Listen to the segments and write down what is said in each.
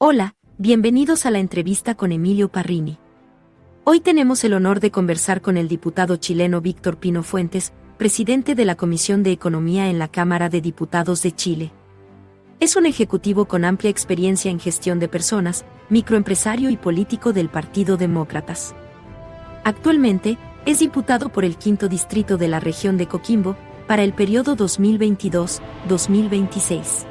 Hola, bienvenidos a la entrevista con Emilio Parrini. Hoy tenemos el honor de conversar con el diputado chileno Víctor Pino Fuentes, presidente de la Comisión de Economía en la Cámara de Diputados de Chile. Es un ejecutivo con amplia experiencia en gestión de personas, microempresario y político del Partido Demócratas. Actualmente, es diputado por el Quinto Distrito de la región de Coquimbo, para el periodo 2022-2026.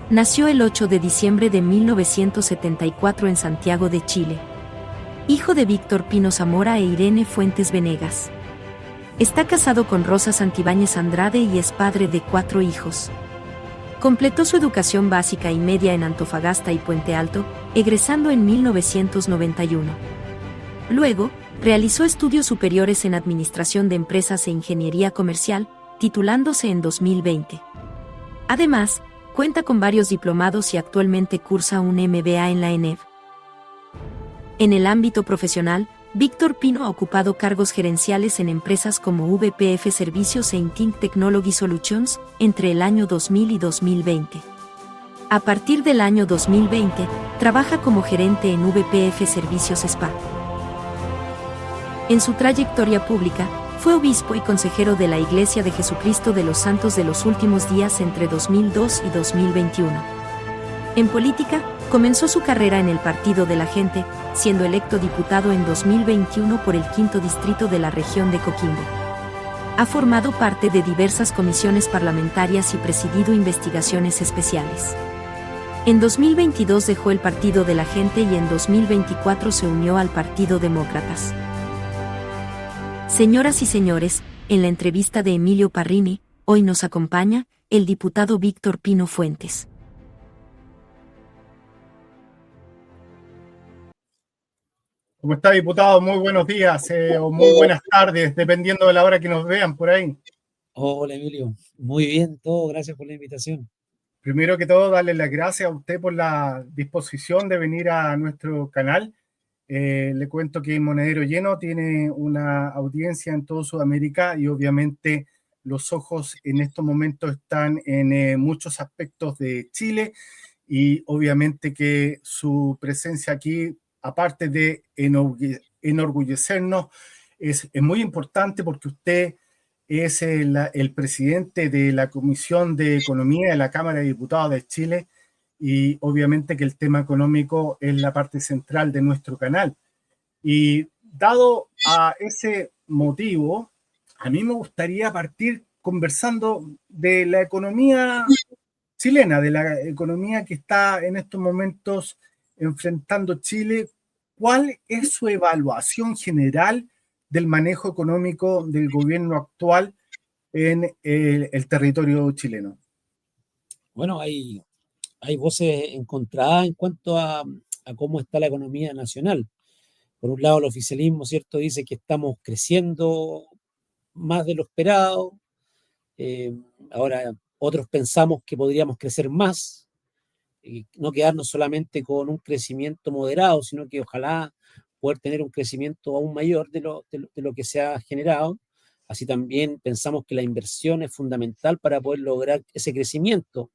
Nació el 8 de diciembre de 1974 en Santiago de Chile. Hijo de Víctor Pino Zamora e Irene Fuentes Venegas. Está casado con Rosa Santibáñez Andrade y es padre de 4 hijos. Completó su educación básica y media en Antofagasta y Puente Alto, egresando en 1991. Luego, realizó estudios superiores en Administración de Empresas e Ingeniería Comercial, titulándose en 2020. Además, cuenta con varios diplomados y actualmente cursa un MBA en la ENEV. En el ámbito profesional, Víctor Pino ha ocupado cargos gerenciales en empresas como VPF Servicios e Intink Technology Solutions entre el año 2000 y 2020. A partir del año 2020, trabaja como gerente en VPF Servicios SPA. En su trayectoria pública, fue obispo y consejero de la Iglesia de Jesucristo de los Santos de los Últimos Días entre 2002 y 2021. En política, comenzó su carrera en el Partido de la Gente, siendo electo diputado en 2021 por el Quinto Distrito de la región de Coquimbo. Ha formado parte de diversas comisiones parlamentarias y presidido investigaciones especiales. En 2022 dejó el Partido de la Gente y en 2024 se unió al Partido Demócratas. Señoras y señores, en la entrevista de Emilio Parrini, hoy nos acompaña el diputado Víctor Pino Fuentes. ¿Cómo está, diputado? Muy buenos días o muy buenas tardes, dependiendo de la hora que nos vean por ahí. Hola Emilio, muy bien, todo, gracias por la invitación. Primero que todo, darle las gracias a usted por la disposición de venir a nuestro canal. Le cuento que Monedero Lleno tiene una audiencia en toda Sudamérica y obviamente los ojos en estos momentos están en muchos aspectos de Chile y obviamente que su presencia aquí, aparte de enorgullecernos, es muy importante porque usted es el presidente de la Comisión de Economía de la Cámara de Diputados de Chile y obviamente que el tema económico es la parte central de nuestro canal. Y dado a ese motivo, a mí me gustaría partir conversando de la economía chilena, de la economía que está en estos momentos enfrentando Chile. ¿Cuál es su evaluación general del manejo económico del gobierno actual en el territorio chileno? Bueno, hay voces encontradas en cuanto a cómo está la economía nacional. Por un lado, el oficialismo, ¿cierto?, dice que estamos creciendo más de lo esperado. Eh, Ahora, otros pensamos que podríamos crecer más, y no quedarnos solamente con un crecimiento moderado, sino que ojalá poder tener un crecimiento aún mayor de lo que se ha generado. Así también pensamos que la inversión es fundamental para poder lograr ese crecimiento.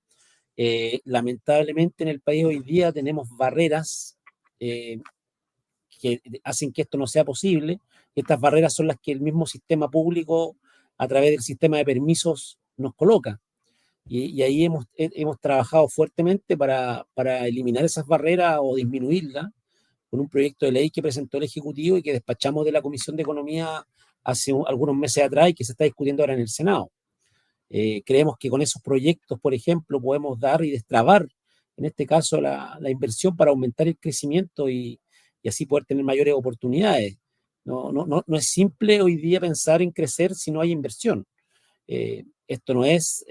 Lamentablemente en el país hoy día tenemos barreras eh, que hacen que esto no sea posible. Y estas barreras son las que el mismo sistema público, a través del sistema de permisos, nos coloca. Y ahí hemos trabajado fuertemente para eliminar esas barreras o disminuirlas con un proyecto de ley que presentó el Ejecutivo y que despachamos de la Comisión de Economía hace algunos meses atrás y que se está discutiendo ahora en el Senado. Creemos que con esos proyectos, por ejemplo, podemos dar y destrabar, en este caso, la inversión para aumentar el crecimiento y así poder tener mayores oportunidades. No es simple hoy día pensar en crecer si no hay inversión. Esto no es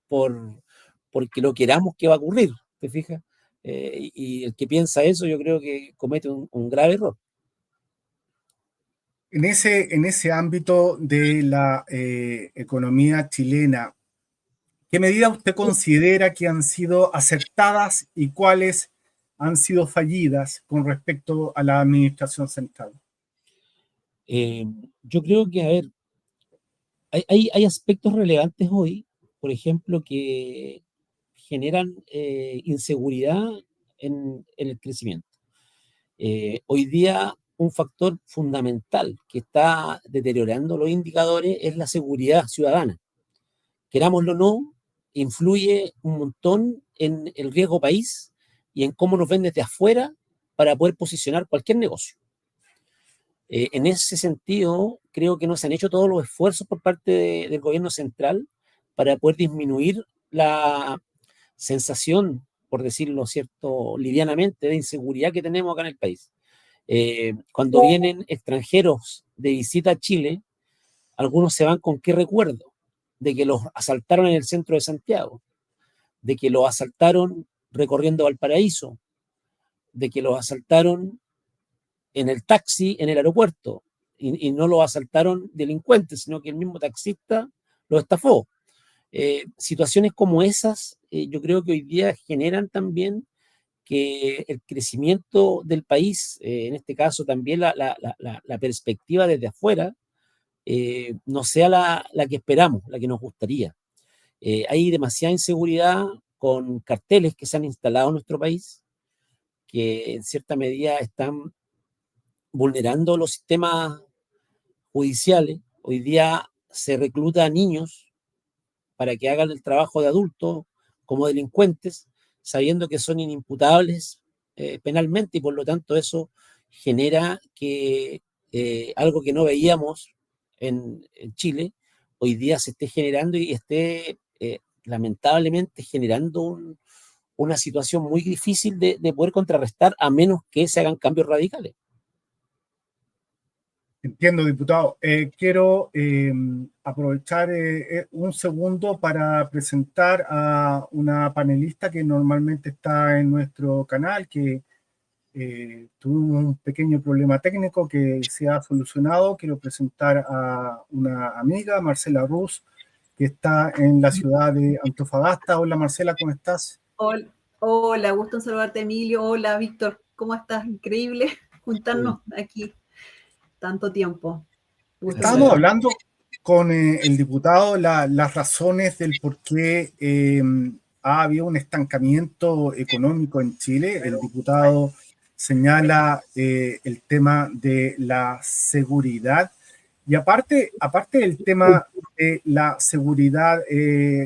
por, porque lo queramos que va a ocurrir, ¿te fijas? Y el que piensa eso yo creo que comete un grave error. En ese ámbito de la economía chilena, ¿qué medidas usted considera que han sido acertadas y cuáles han sido fallidas con respecto a la administración central? Eh, yo creo que, a ver, hay aspectos relevantes hoy, por ejemplo, que generan inseguridad en el crecimiento. Hoy día un factor fundamental que está deteriorando los indicadores es la seguridad ciudadana. Querámoslo o no, influye un montón en el riesgo país y en cómo nos ven desde afuera para poder posicionar cualquier negocio. En ese sentido, creo que no se han hecho todos los esfuerzos por parte del gobierno central para poder disminuir la sensación, por decirlo cierto, livianamente, de inseguridad que tenemos acá en el país. Cuando vienen extranjeros de visita a Chile, algunos se van con qué recuerdo, de que los asaltaron en el centro de Santiago, de que los asaltaron recorriendo Valparaíso, de que los asaltaron en el taxi en el aeropuerto, y no los asaltaron delincuentes, sino que el mismo taxista los estafó. Situaciones como esas, yo creo que hoy día generan también que el crecimiento del país, en este caso también la perspectiva desde afuera, no sea la que esperamos, la que nos gustaría. Hay demasiada inseguridad con carteles que se han instalado en nuestro país, que en cierta medida están vulnerando los sistemas judiciales. Hoy día se recluta a niños para que hagan el trabajo de adultos como delincuentes, sabiendo que son inimputables penalmente, y por lo tanto eso genera que algo que no veíamos en Chile, hoy día se esté generando y esté lamentablemente generando una situación muy difícil de poder contrarrestar, a menos que se hagan cambios radicales. Entiendo, diputado. Quiero aprovechar un segundo para presentar a una panelista que normalmente está en nuestro canal, que tuvo un pequeño problema técnico que se ha solucionado. Quiero presentar a una amiga, Marcela Ruz, que está en la ciudad de Antofagasta. Hola, Marcela, ¿cómo estás? Hola, gusto en saludarte, Emilio. Hola, Víctor, ¿cómo estás? Increíble juntarnos aquí tanto tiempo. Estábamos hablando con el diputado las razones del por qué ha habido un estancamiento económico en Chile. El diputado señala el tema de la seguridad. Y aparte del tema de la seguridad,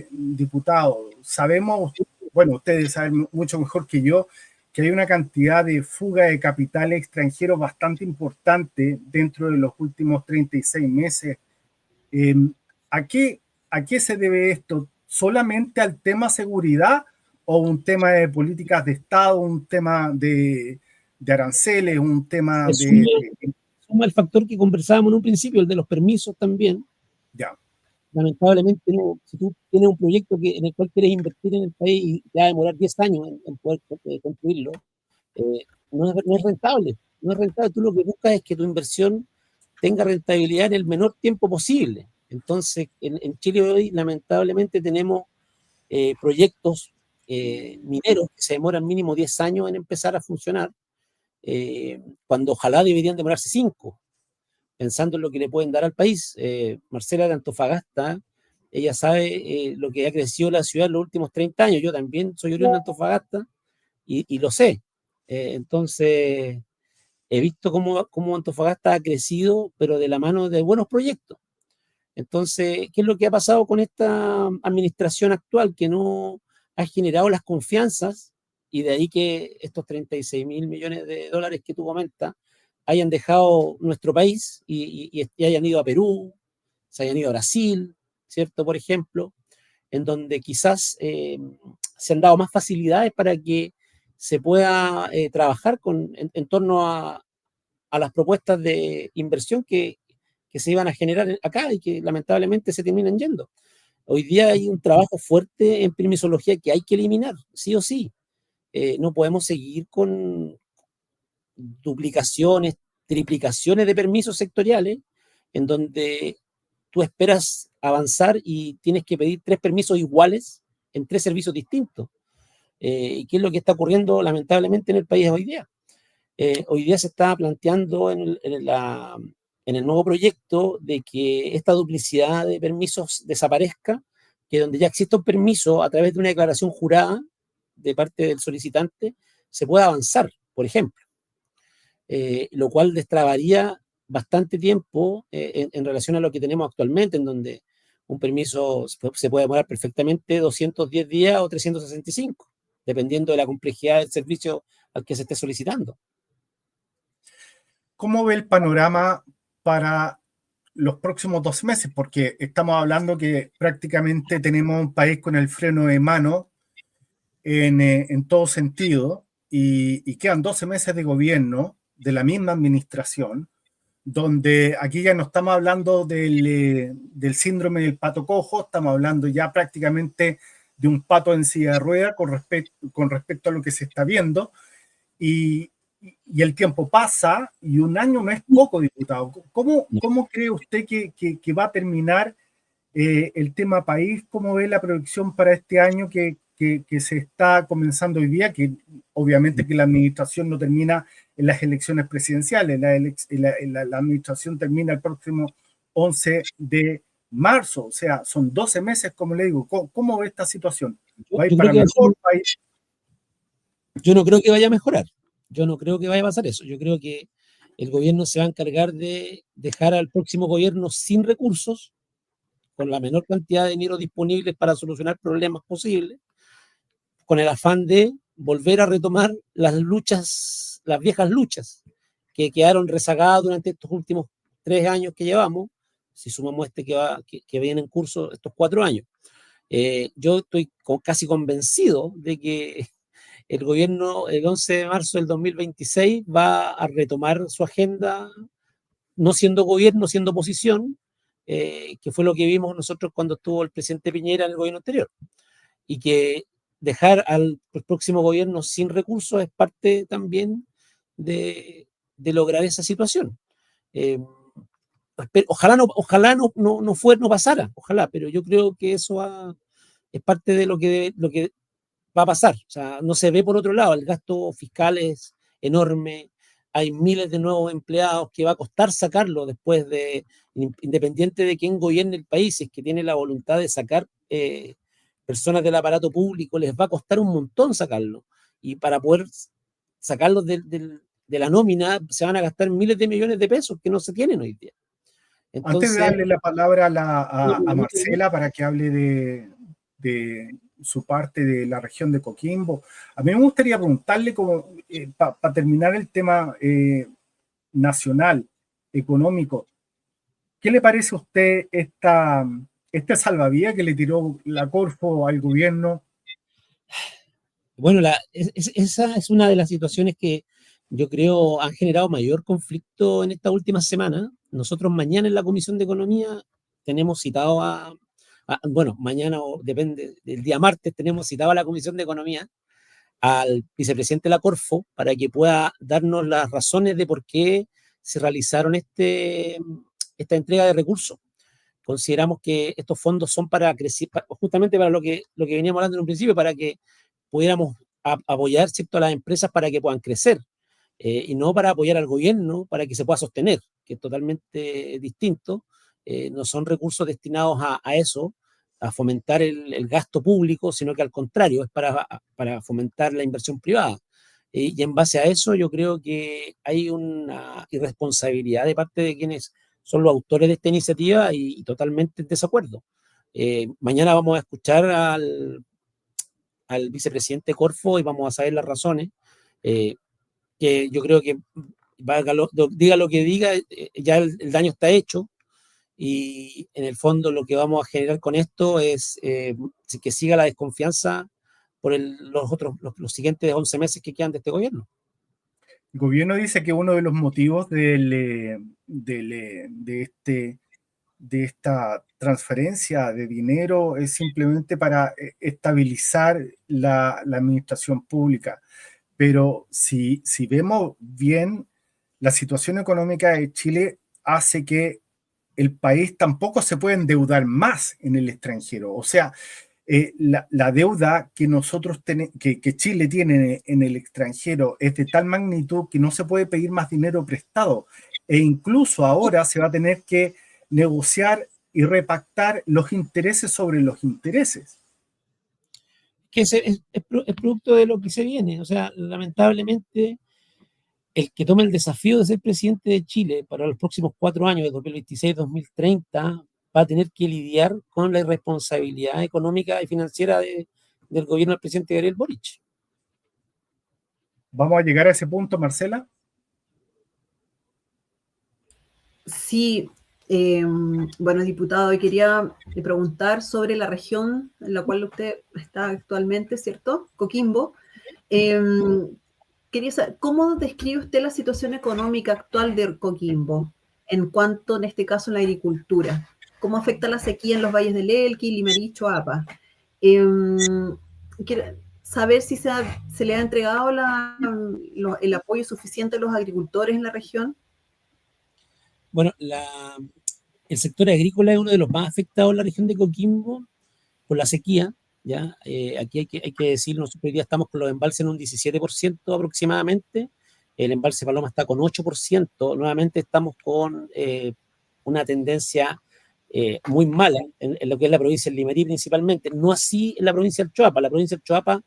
diputado, sabemos, bueno, ustedes saben mucho mejor que yo, que hay una cantidad de fuga de capital extranjero bastante importante dentro de los últimos 36 meses. ¿A qué se debe esto? ¿Solamente al tema seguridad o un tema de políticas de Estado, un tema de aranceles, un tema Suma el factor que conversábamos en un principio, el de los permisos también. Ya. Lamentablemente, no, si tú tienes un proyecto en el cual quieres invertir en el país y te va a demorar 10 años en poder construirlo, no es rentable. No es rentable. Tú lo que buscas es que tu inversión tenga rentabilidad en el menor tiempo posible. Entonces, en Chile hoy, lamentablemente, tenemos proyectos mineros que se demoran mínimo 10 años en empezar a funcionar, cuando ojalá deberían demorarse 5, pensando en lo que le pueden dar al país. Marcela de Antofagasta, ella sabe lo que ha crecido la ciudad en los últimos 30 años. Yo también soy oriundo de Antofagasta y lo sé. Entonces, he visto cómo Antofagasta ha crecido, pero de la mano de buenos proyectos. Entonces, ¿qué es lo que ha pasado con esta administración actual? Que no ha generado las confianzas, y de ahí que estos 36.000 millones de dólares que tú comentas hayan dejado nuestro país y hayan ido a Perú, se hayan ido a Brasil, ¿cierto? Por ejemplo, en donde quizás se han dado más facilidades para que se pueda trabajar en torno a las propuestas de inversión que se iban a generar acá y que lamentablemente se terminan yendo. Hoy día hay un trabajo fuerte en permisología que hay que eliminar, sí o sí. No podemos seguir con duplicaciones, triplicaciones de permisos sectoriales, en donde tú esperas avanzar y tienes que pedir 3 permisos iguales en 3 servicios distintos. ¿Y qué es lo que está ocurriendo lamentablemente en el país hoy día? Hoy día se está planteando en el nuevo proyecto de que esta duplicidad de permisos desaparezca que donde ya existe un permiso a través de una declaración jurada de parte del solicitante, se pueda avanzar, por ejemplo, lo cual destrabaría bastante tiempo en relación a lo que tenemos actualmente, en donde un permiso se puede demorar perfectamente 210 días o 365, dependiendo de la complejidad del servicio al que se esté solicitando. ¿Cómo ve el panorama para los próximos 12 meses? Porque estamos hablando que prácticamente tenemos un país con el freno de mano en todo sentido y quedan 12 meses de gobierno de la misma administración, donde aquí ya no estamos hablando del síndrome del pato cojo, estamos hablando ya prácticamente de un pato en silla de ruedas con respecto a lo que se está viendo, y el tiempo pasa y un año no es poco, diputado. ¿Cómo cree usted que va a terminar el tema país? ¿Cómo ve la proyección para este año que se está comenzando hoy día? Que obviamente que la administración no termina en las elecciones presidenciales, la administración termina el próximo 11 de marzo, o sea, son 12 meses, como le digo. ¿Cómo ve esta situación? ¿Va a ir para mejor? Yo no creo que vaya a mejorar. Yo no creo que vaya a pasar eso. Yo creo que el gobierno se va a encargar de dejar al próximo gobierno sin recursos, con la menor cantidad de dinero disponible para solucionar problemas posibles, con el afán de volver a retomar las luchas, las viejas luchas que quedaron rezagadas durante estos últimos 3 años que llevamos, si sumamos que viene en curso estos 4 años. Yo estoy casi convencido de que el gobierno el 11 de marzo del 2026 va a retomar su agenda, no siendo gobierno, siendo oposición, que fue lo que vimos nosotros cuando estuvo el presidente Piñera en el gobierno anterior. Y que dejar al próximo gobierno sin recursos es parte también de lograr esa situación. Ojalá no pasara, ojalá, pero yo creo que eso es parte de lo que va a pasar. O sea, no se ve por otro lado, el gasto fiscal es enorme, hay miles de nuevos empleados que va a costar sacarlo después independiente de quién gobierne el país, si es que tiene la voluntad de sacar personas del aparato público, les va a costar un montón sacarlo. Y para poder sacarlos de la nómina se van a gastar miles de millones de pesos que no se tienen hoy día. Entonces, antes de darle la palabra a Marcela para que hable de su parte de la región de Coquimbo, a mí me gustaría preguntarle, para terminar el tema nacional, económico, ¿qué le parece a usted este salvavidas que le tiró la Corfo al gobierno? Bueno, esa es una de las situaciones que yo creo han generado mayor conflicto en esta última semana. Nosotros mañana en la Comisión de Economía tenemos citado bueno, mañana o depende, del día martes tenemos citado a la Comisión de Economía al vicepresidente de la Corfo para que pueda darnos las razones de por qué se realizaron esta entrega de recursos. Consideramos que estos fondos son para crecer, justamente para lo que veníamos hablando en un principio, para que pudiéramos apoyar, ¿cierto?, a las empresas para que puedan crecer, y no para apoyar al gobierno para que se pueda sostener, que es totalmente distinto. No son recursos destinados a eso, a fomentar el gasto público, sino que al contrario, es para fomentar la inversión privada. Y en base a eso yo creo que hay una irresponsabilidad de parte de quienes son los autores de esta iniciativa y totalmente en desacuerdo. Mañana vamos a escuchar al vicepresidente Corfo y vamos a saber las razones, que yo creo que diga lo que diga, ya el daño está hecho y en el fondo lo que vamos a generar con esto es que siga la desconfianza por los siguientes 11 meses que quedan de este gobierno. El gobierno dice que uno de los motivos de esta transferencia de dinero es simplemente para estabilizar la administración pública. Pero si vemos bien, la situación económica de Chile hace que el país tampoco se puede endeudar más en el extranjero. O sea, la deuda que que Chile tiene en el extranjero es de tal magnitud que no se puede pedir más dinero prestado. E incluso ahora se va a tener que negociar y repactar los intereses sobre los intereses. Que es producto de lo que se viene. O sea, lamentablemente, el que tome el desafío de ser presidente de Chile para los próximos 4 años, de 2026-2030, va a tener que lidiar con la irresponsabilidad económica y financiera del gobierno del presidente Gabriel Boric. ¿Vamos a llegar a ese punto, Marcela? Sí, bueno, diputado, hoy quería preguntar sobre la región en la cual usted está actualmente, ¿cierto? Coquimbo. Quería saber, ¿cómo describe usted la situación económica actual de Coquimbo en cuanto, en este caso, en la agricultura? ¿Cómo afecta la sequía en los valles del Elqui, Limarí, Choapa? Quiero saber si se le ha entregado el apoyo suficiente a los agricultores en la región. Bueno, el sector agrícola es uno de los más afectados en la región de Coquimbo por la sequía. ¿Ya? Aquí hay que decir, nosotros hoy día estamos con los embalses en un 17% aproximadamente. El embalse Paloma está con 8%. Nuevamente estamos con una tendencia muy mala en lo que es la provincia del Limarí principalmente. No así en la provincia del Choapa. La provincia del Choapa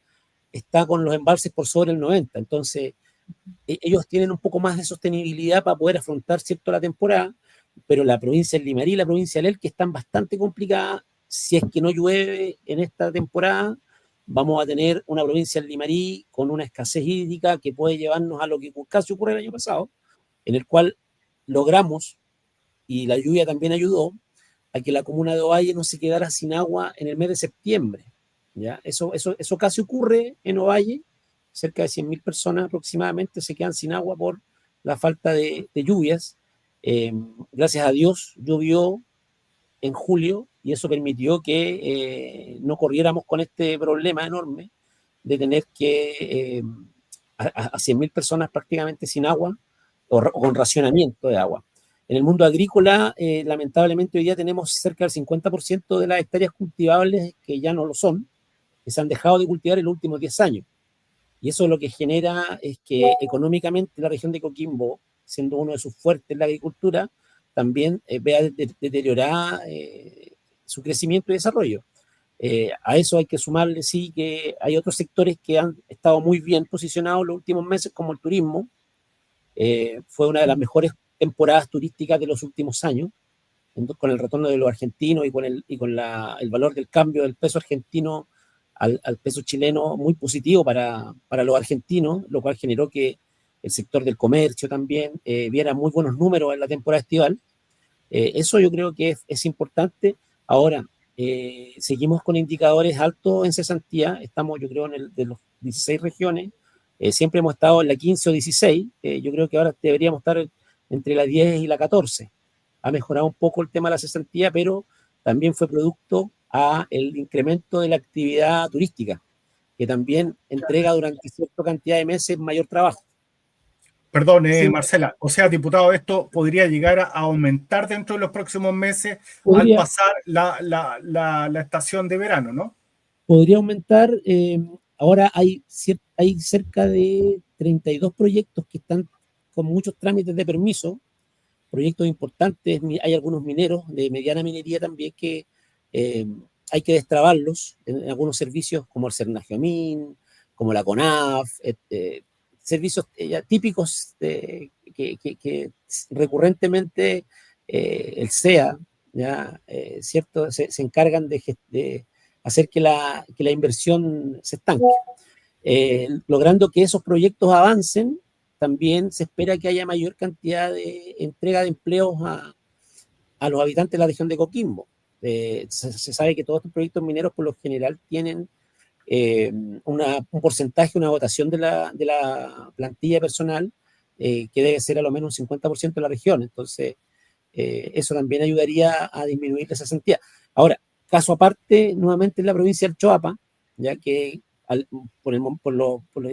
está con los embalses por sobre el 90%. Entonces, ellos tienen un poco más de sostenibilidad para poder afrontar, ¿cierto?, la temporada, pero la provincia del Limarí y la provincia del Elqui están bastante complicadas. Si es que no llueve en esta temporada, vamos a tener una provincia del Limarí con una escasez hídrica que puede llevarnos a lo que casi ocurre el año pasado, en el cual logramos, y la lluvia también ayudó, a que la comuna de Ovalle no se quedara sin agua en el mes de septiembre. ¿Ya? Eso casi ocurre en Ovalle. Cerca de 100.000 personas aproximadamente se quedan sin agua por la falta de lluvias. Gracias a Dios llovió en julio y eso permitió que no corriéramos con este problema enorme de tener que a 100.000 personas prácticamente sin agua o con racionamiento de agua. En el mundo agrícola, lamentablemente hoy día tenemos cerca del 50% de las hectáreas cultivables que ya no lo son, que se han dejado de cultivar en los últimos 10 años. Y eso lo que genera es que económicamente la región de Coquimbo, siendo uno de sus fuertes en la agricultura, también vea deteriorada su crecimiento y desarrollo. A eso hay que sumarle, sí, que hay otros sectores que han estado muy bien posicionados los últimos meses, como el turismo. Fue una de las mejores temporadas turísticas de los últimos años, con el retorno de los argentinos y con el valor del cambio del peso argentino al peso chileno muy positivo para los argentinos, lo cual generó que el sector del comercio también viera muy buenos números en la temporada estival. Eso yo creo que es importante. Ahora, seguimos con indicadores altos en cesantía, estamos yo creo de los 16 regiones, siempre hemos estado en la 15 o 16, yo creo que ahora deberíamos estar entre la 10 y la 14. Ha mejorado un poco el tema de la cesantía, pero también fue producto a el incremento de la actividad turística, que también entrega durante cierta cantidad de meses mayor trabajo. Perdón, Sí. Marcela, o sea, diputado, esto podría llegar a aumentar dentro de los próximos meses Podría, al pasar la estación de verano, ¿no? podría aumentar. Ahora hay cerca de 32 proyectos que están con muchos trámites de permiso, proyectos importantes. Hay algunos mineros de mediana minería también que hay que destrabarlos en algunos servicios como el Cernagiomín, como la CONAF, servicios típicos que recurrentemente el CEA, ¿ya? ¿Cierto? Se encargan de hacer que la inversión se estanque. Logrando que esos proyectos avancen, también se espera que haya mayor cantidad de entrega de empleos a los habitantes de la región de Coquimbo. Se sabe que todos estos proyectos mineros por lo general tienen un porcentaje, una votación de la plantilla personal que debe ser a lo menos un 50% de la región. Entonces, eso también ayudaría a disminuir esa cesantía. Ahora, caso aparte, nuevamente en la provincia del Choapa, ya que por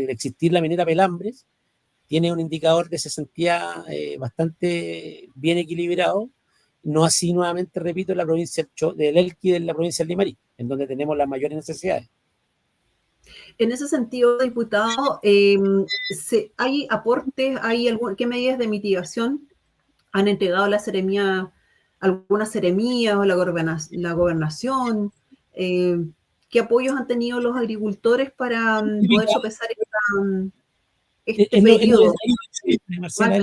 existir la minera Pelambres, tiene un indicador de cesantía bastante bien equilibrado, no así nuevamente, repito, en la provincia del Elqui y de la provincia del Limarí, en donde tenemos las mayores necesidades. En ese sentido, diputado, ¿hay aportes, qué medidas de mitigación han entregado la Seremía alguna seremía o la gobernación? ¿Qué apoyos han tenido los agricultores para poder sopesar este periodo? Marcela,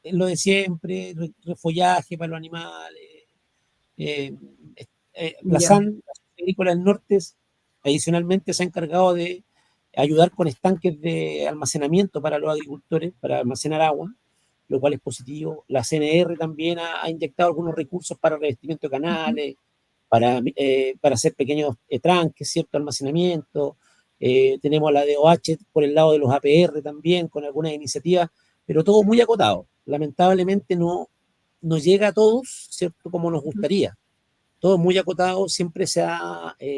es lo de siempre, refollaje para los animales. La SAN, la Sociedad Agrícola del Norte, adicionalmente se ha encargado de ayudar con estanques de almacenamiento para los agricultores, para almacenar agua, lo cual es positivo. La CNR también ha inyectado algunos recursos para revestimiento de canales, para hacer pequeños tranques, cierto almacenamiento. Tenemos la DOH por el lado de los APR también, con algunas iniciativas, pero todo muy acotado. Lamentablemente no llega a todos, ¿cierto?, como nos gustaría. Todo muy acotado. Siempre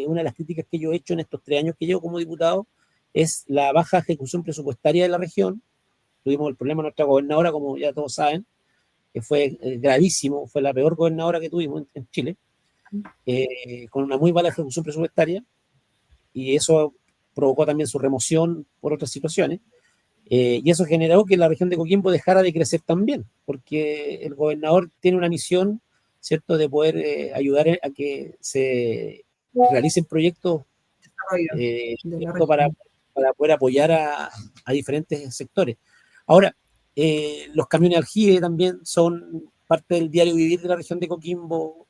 una de las críticas que yo he hecho en estos 3 años que llevo como diputado es la baja ejecución presupuestaria de la región. Tuvimos el problema de nuestra gobernadora, como ya todos saben, que fue gravísimo, fue la peor gobernadora que tuvimos en Chile, con una muy mala ejecución presupuestaria, y eso provocó también su remoción por otras situaciones, y eso generó que la región de Coquimbo dejara de crecer también, porque el gobernador tiene una misión, ¿cierto?, de poder ayudar a que se realicen proyectos para poder apoyar a diferentes sectores. Ahora, los camiones aljibe también son parte del diario vivir de la región de Coquimbo.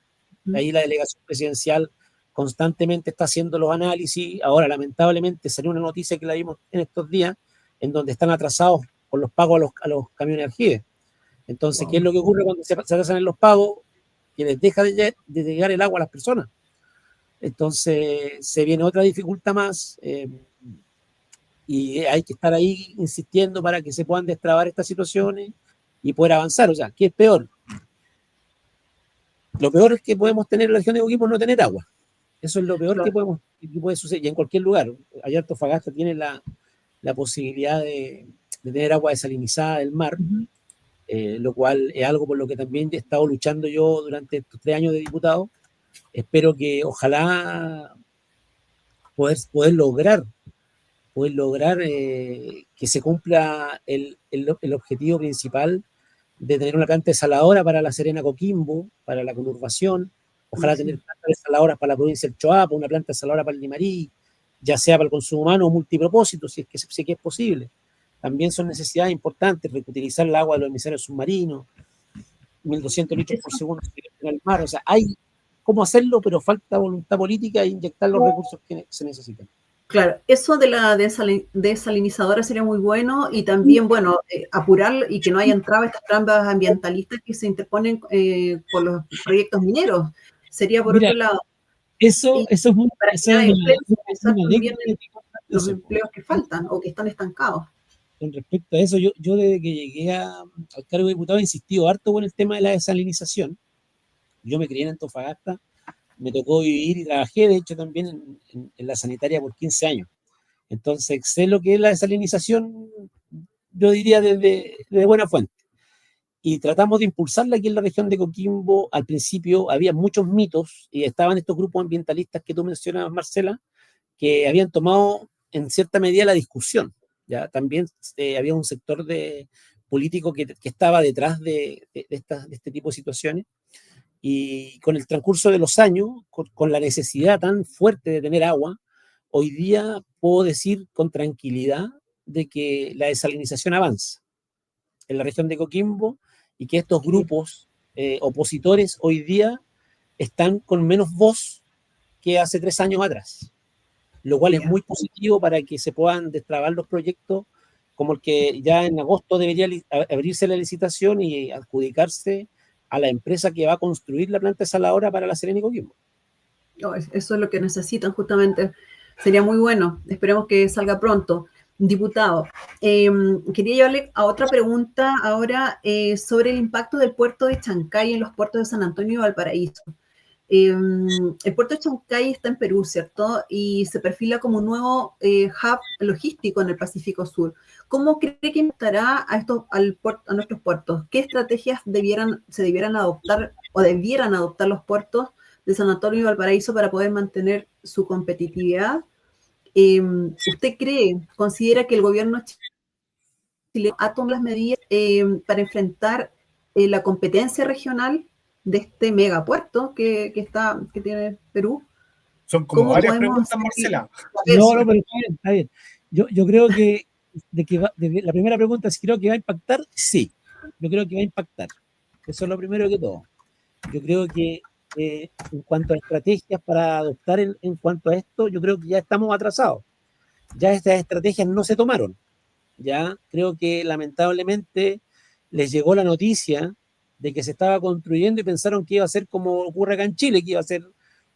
Ahí la delegación presidencial constantemente está haciendo los análisis. Ahora, lamentablemente, salió una noticia que la vimos en estos días, en donde están atrasados con los pagos a los camiones aljibe. Entonces, ¿qué es lo que ocurre cuando se atrasan en los pagos? Que les deja de llegar el agua a las personas. Entonces, se viene otra dificultad más, y hay que estar ahí insistiendo para que se puedan destrabar estas situaciones y poder avanzar. O sea, ¿qué es peor? Lo peor es que podemos tener en la región de Coquimbo no tener agua. Eso es lo peor que puede suceder. Y en cualquier lugar. Allá Antofagasta tiene la posibilidad de tener agua desalinizada del mar, lo cual es algo por lo que también he estado luchando yo durante estos 3 años de diputado. Espero que ojalá poder lograr que se cumpla el objetivo principal de tener una planta desaladora para La Serena Coquimbo, para la conurbación. Ojalá tener plantas desaladoras para la provincia del Choapa, una planta desaladora para el Limarí, ya sea para el consumo humano o multipropósito, si es que sé que es posible. También son necesidades importantes, reutilizar el agua de los emisarios submarinos, 1.200 litros por segundo en el mar. O sea, hay cómo hacerlo, pero falta voluntad política e inyectar los recursos que se necesitan. Claro, eso de la desalinizadora sería muy bueno, y también, bueno, apurar y que no haya estas trampas ambientalistas que se interponen por los proyectos mineros. Sería por otro lado. Eso es muy para que pensar también en los empleos que faltan o que están estancados. Con respecto a eso, yo desde que llegué al cargo de diputado he insistido harto con el tema de la desalinización. Yo me crié en Antofagasta, me tocó vivir y trabajé, de hecho, también en la sanitaria por 15 años. Entonces, sé lo que es la desalinización, yo diría desde buena fuente. Y tratamos de impulsarla aquí en la región de Coquimbo. Al principio había muchos mitos y estaban estos grupos ambientalistas que tú mencionabas, Marcela, que habían tomado en cierta medida la discusión. ¿Ya? También había un sector político que estaba detrás de este tipo de situaciones. Y con el transcurso de los años, con la necesidad tan fuerte de tener agua, hoy día puedo decir con tranquilidad de que la desalinización avanza en la región de Coquimbo, y que estos grupos opositores hoy día están con menos voz que hace 3 años atrás, lo cual es muy positivo para que se puedan destrabar los proyectos, como el que ya en agosto debería abrirse la licitación y adjudicarse a la empresa que va a construir la planta desaladora para La Serena y Coquimbo. Eso es lo que necesitan justamente. Sería muy bueno. Esperemos que salga pronto. Diputado, quería llevarle a otra pregunta ahora sobre el impacto del puerto de Chancay en los puertos de San Antonio y Valparaíso. El puerto de Chancay está en Perú, ¿cierto? Y se perfila como un nuevo hub logístico en el Pacífico Sur. ¿Cómo cree que impactará a nuestros puertos? ¿Qué estrategias se debieran adoptar o debieran adoptar los puertos de San Antonio y Valparaíso para poder mantener su competitividad? ¿Usted considera que el gobierno chileno ha tomado las medidas para enfrentar la competencia regional de este megapuerto que tiene Perú. Son como ¿Cómo varias podemos preguntas, Marcela. No, pero está bien, está bien. Yo creo que, de la primera pregunta, si creo que va a impactar, sí. Yo creo que va a impactar. Eso es lo primero que todo. Yo creo que en cuanto a estrategias para adoptar en cuanto a esto, yo creo que ya estamos atrasados. Ya estas estrategias no se tomaron. Ya creo que lamentablemente les llegó la noticia de que se estaba construyendo y pensaron que iba a ser como ocurre acá en Chile, que iba a ser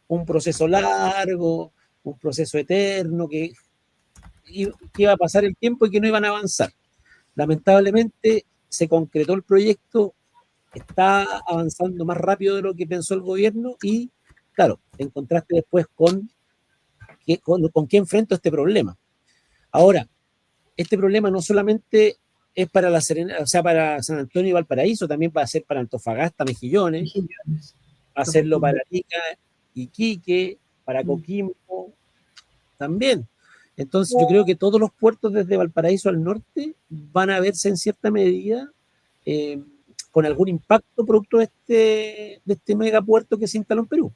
un proceso largo, un proceso eterno, que iba a pasar el tiempo y que no iban a avanzar. Lamentablemente se concretó el proyecto, está avanzando más rápido de lo que pensó el gobierno y, claro, te encontraste después con qué enfrento este problema. Ahora, este problema no solamente es para La Serena, o sea, para San Antonio y Valparaíso, también va a ser para Antofagasta, Mejillones, va a hacerlo para Arica, Iquique, para Coquimbo, también. Entonces, yo creo que todos los puertos desde Valparaíso al norte van a verse en cierta medida con algún impacto producto de este megapuerto que se instaló en Perú.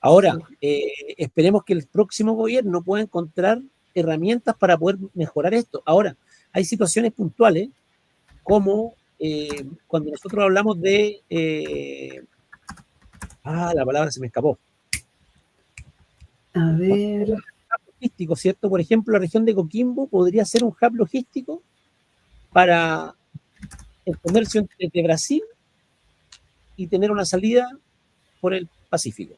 Ahora, esperemos que el próximo gobierno pueda encontrar herramientas para poder mejorar esto. Ahora, hay situaciones puntuales como cuando nosotros hablamos de... la palabra se me escapó. A ver. Logístico, ¿cierto? Por ejemplo, la región de Coquimbo podría ser un hub logístico para el comercio entre Brasil y tener una salida por el Pacífico.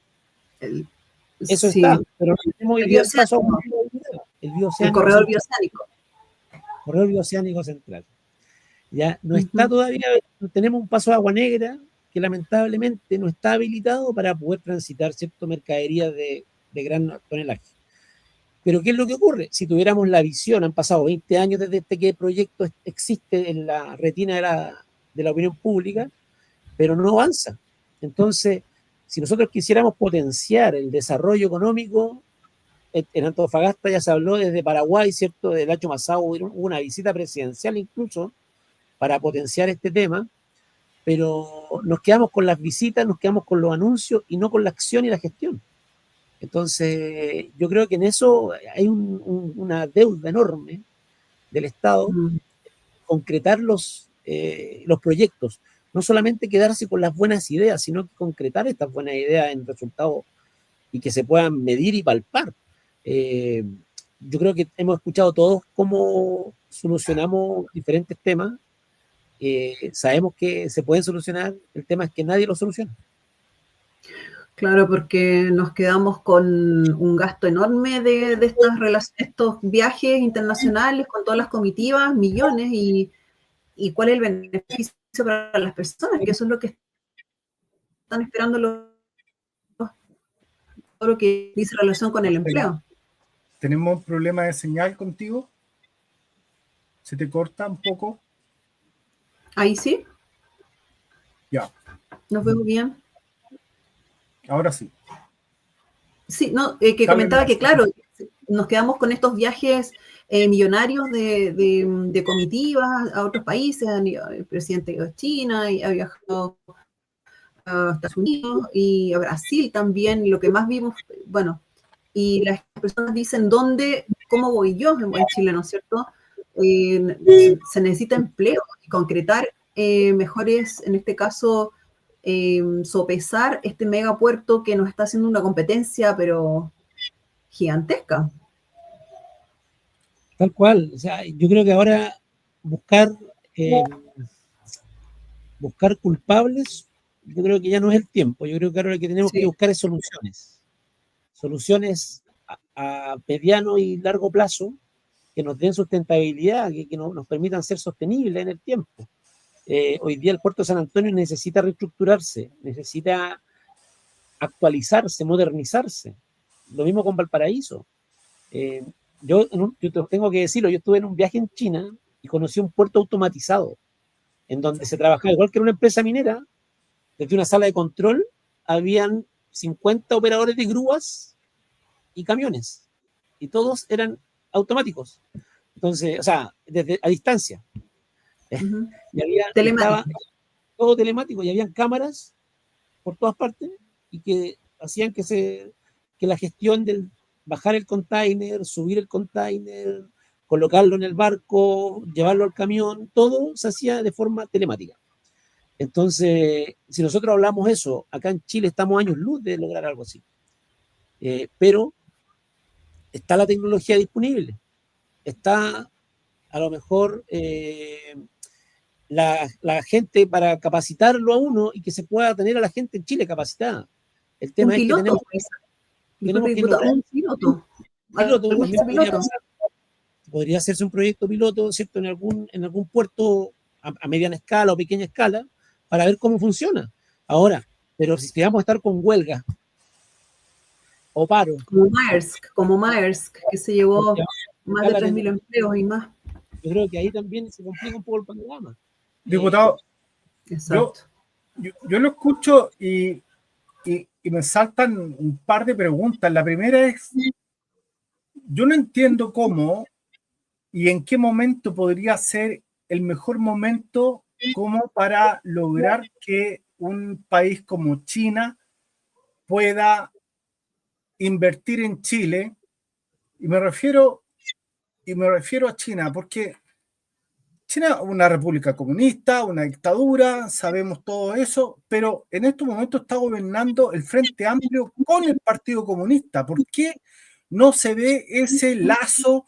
Eso sí. está, pero no tenemos hoy día el paso el corredor bioceánico. Corredor bioceánico central. Ya no está todavía, tenemos un paso de agua negra que lamentablemente no está habilitado para poder transitar ciertas mercaderías de gran tonelaje. Pero ¿qué es lo que ocurre? Si tuviéramos la visión, han pasado 20 años desde que el proyecto existe en la retina de la opinión pública, pero no avanza. Entonces, si nosotros quisiéramos potenciar el desarrollo económico, en Antofagasta ya se habló desde Paraguay, ¿cierto? Del año pasado hubo una visita presidencial incluso para potenciar este tema, pero nos quedamos con las visitas, nos quedamos con los anuncios y no con la acción y la gestión. Entonces, yo creo que en eso hay una deuda enorme del Estado, concretar los proyectos, no solamente quedarse con las buenas ideas, sino que concretar estas buenas ideas en resultados y que se puedan medir y palpar. Yo creo que hemos escuchado todos cómo solucionamos diferentes temas. Sabemos que se pueden solucionar, el tema es que nadie lo soluciona. Claro, porque nos quedamos con un gasto enorme de estos viajes internacionales con todas las comitivas, millones, y cuál es el beneficio para las personas, que eso es lo que están esperando todo lo que dice relación con el empleo. ¿Tenemos un problema de señal contigo? ¿Se te corta un poco? Ahí sí. Ya. ¿Nos vemos bien? Ahora sí. Sí, no, que comentaba que, claro, nos quedamos con estos viajes millonarios de comitivas a otros países. El presidente de China ha viajado a Estados Unidos y a Brasil también. Lo que más vimos, bueno, y las personas dicen, ¿cómo voy yo en Chile, no es cierto? Se necesita empleo y concretar mejores, en este caso, sopesar este megapuerto que nos está haciendo una competencia, pero gigantesca. Tal cual. O sea, yo creo que ahora buscar culpables, yo creo que ya no es el tiempo. Yo creo que ahora lo que tenemos que buscar es soluciones. Soluciones a mediano y largo plazo que nos den sustentabilidad, que nos permitan ser sostenibles en el tiempo. Hoy día el puerto de San Antonio necesita reestructurarse, necesita actualizarse, modernizarse. Lo mismo con Valparaíso. Yo tengo que decirlo, yo estuve en un viaje en China y conocí un puerto automatizado en donde se trabajaba igual que en una empresa minera. Desde una sala de control habían 50 operadores de grúas y camiones y todos eran automáticos. Entonces, o sea, a distancia. Y había todo telemático y habían cámaras por todas partes y que hacían que la gestión del bajar el container, subir el container, colocarlo en el barco, llevarlo al camión, todo se hacía de forma telemática. Entonces, si nosotros hablamos eso, acá en Chile estamos años luz de lograr algo así. Pero está la tecnología disponible, está a lo mejor la gente para capacitarlo a uno y que se pueda tener a la gente en Chile capacitada. El tema Un es que piloto, tenemos que diputado, lograr un piloto. piloto, Algo también piloto. podría hacerse un proyecto piloto, ¿cierto? En algún puerto a mediana escala o pequeña escala para ver cómo funciona. Ahora, pero si vamos a estar con huelga o paro, Como Maersk, que se llevó más de la 3.000 empleos y más. yo creo que ahí también se complica un poco el panorama. Diputado, Exacto. yo lo escucho y me saltan un par de preguntas. La primera es, yo no entiendo cómo y en qué momento podría ser el mejor momento como para lograr que un país como China pueda invertir en Chile. Y me refiero a China, porque China es una república comunista, una dictadura, sabemos todo eso, pero en estos momentos está gobernando el Frente Amplio con el Partido Comunista. ¿Por qué no se ve ese lazo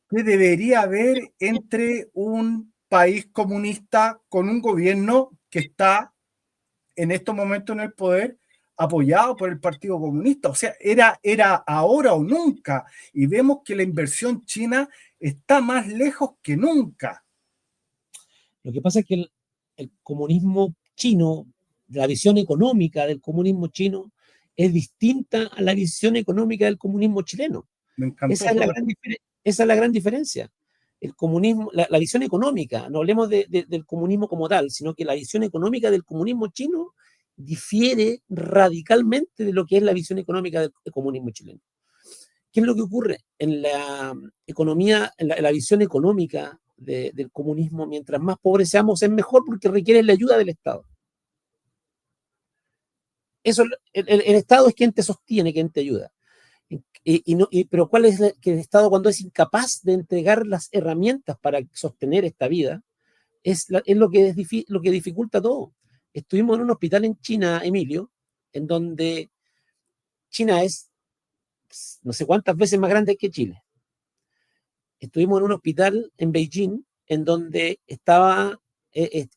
que debería haber entre un país comunista con un gobierno que está en estos momentos en el poder apoyado por el Partido Comunista? O sea, era ahora o nunca, y vemos que la inversión china está más lejos que nunca. Lo que pasa es que el comunismo chino, la visión económica del comunismo chino es distinta a la visión económica del comunismo chileno. Me encantó. Esa es la gran diferencia. El comunismo, la visión económica, no hablemos del comunismo como tal, sino que la visión económica del comunismo chino difiere radicalmente de lo que es la visión económica del comunismo chileno. ¿Qué es lo que ocurre? En la economía, en la visión económica del comunismo, mientras más pobres seamos, es mejor porque requiere la ayuda del Estado. Eso, el Estado es quien te sostiene, quien te ayuda. Pero ¿cuál es que el Estado, cuando es incapaz de entregar las herramientas para sostener esta vida, es lo que dificulta todo? Estuvimos en un hospital en China, Emilio, en donde China es no sé cuántas veces más grande que Chile. Estuvimos en un hospital en Beijing en donde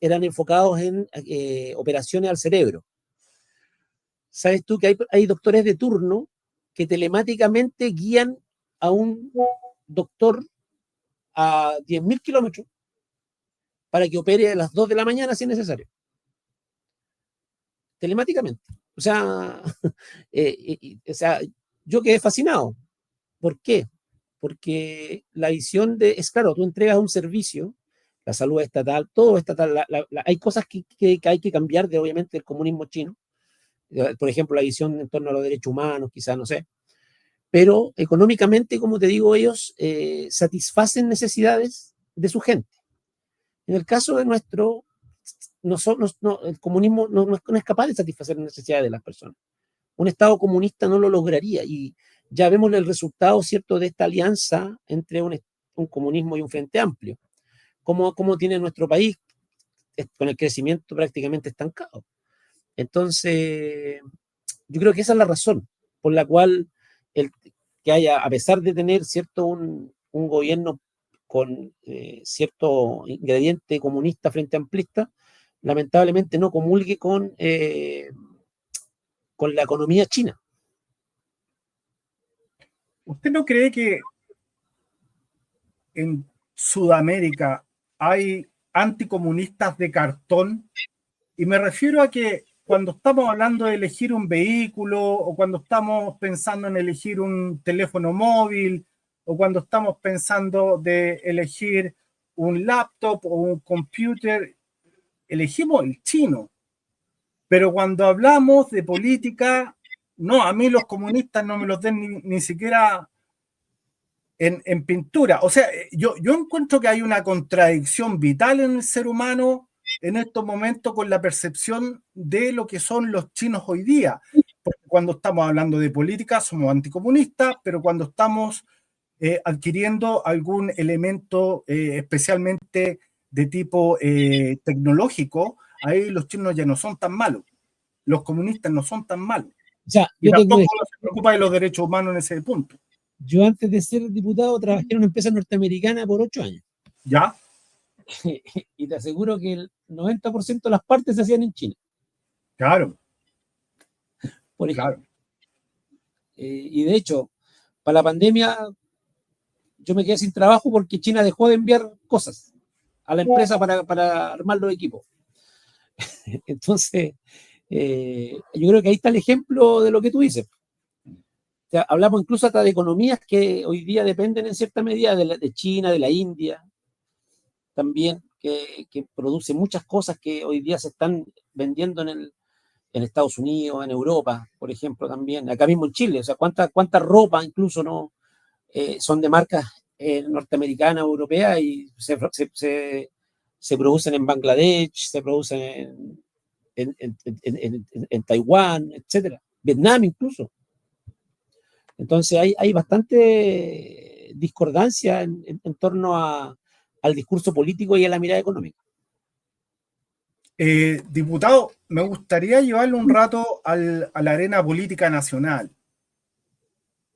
eran enfocados en operaciones al cerebro. ¿Sabes tú que hay doctores de turno que telemáticamente guían a un doctor a 10.000 kilómetros para que opere a las 2 de la mañana si es necesario? Telemáticamente. O sea, yo quedé fascinado. ¿Por qué? Porque la visión es claro, tú entregas un servicio, la salud estatal, todo estatal, hay cosas que hay que cambiar obviamente, del comunismo chino. Por ejemplo, la visión en torno a los derechos humanos, quizás, no sé. Pero económicamente, como te digo, ellos satisfacen necesidades de su gente. En el caso de el comunismo no es capaz de satisfacer las necesidades de las personas. Un Estado comunista no lo lograría y ya vemos el resultado, ¿cierto?, de esta alianza entre un comunismo y un Frente Amplio. ¿Cómo tiene nuestro país con el crecimiento prácticamente estancado? Entonces, yo creo que esa es la razón por la cual que haya, a pesar de tener, ¿cierto?, un gobierno con cierto ingrediente comunista frente amplista, lamentablemente no comulgue con la economía china. ¿Usted no cree que en Sudamérica hay anticomunistas de cartón? Y me refiero a que cuando estamos hablando de elegir un vehículo o cuando estamos pensando en elegir un teléfono móvil o cuando estamos pensando de elegir un laptop o un computer, elegimos el chino. Pero cuando hablamos de política, no, a mí los comunistas no me los den ni siquiera en pintura. O sea, yo encuentro que hay una contradicción vital en el ser humano en estos momentos con la percepción de lo que son los chinos hoy día. Porque cuando estamos hablando de política somos anticomunistas, pero cuando estamos adquiriendo algún elemento especialmente de tipo tecnológico, ahí los chinos ya no son tan malos, los comunistas no son tan malos. O sea, Y tampoco se preocupa de los derechos humanos en ese punto. Yo antes de ser diputado trabajé en una empresa norteamericana por 8 años. ¿Ya? Y te aseguro que el 90% de las partes se hacían en China. Claro. Por ejemplo. Claro. Y de hecho, para la pandemia yo me quedé sin trabajo porque China dejó de enviar cosas a la empresa para armar los equipos. Entonces, yo creo que ahí está el ejemplo de lo que tú dices. O sea, hablamos incluso hasta de economías que hoy día dependen en cierta medida de China, de la India, también, que produce muchas cosas que hoy día se están vendiendo en Estados Unidos, en Europa, por ejemplo, también, acá mismo en Chile. O sea, cuánta ropa incluso no son de marcas norteamericanas o europeas y se producen en Bangladesh, se producen en Taiwán, etcétera, Vietnam incluso. Entonces hay bastante discordancia en torno al discurso político y a la mirada económica. Diputado, me gustaría llevarle un rato a la arena política nacional.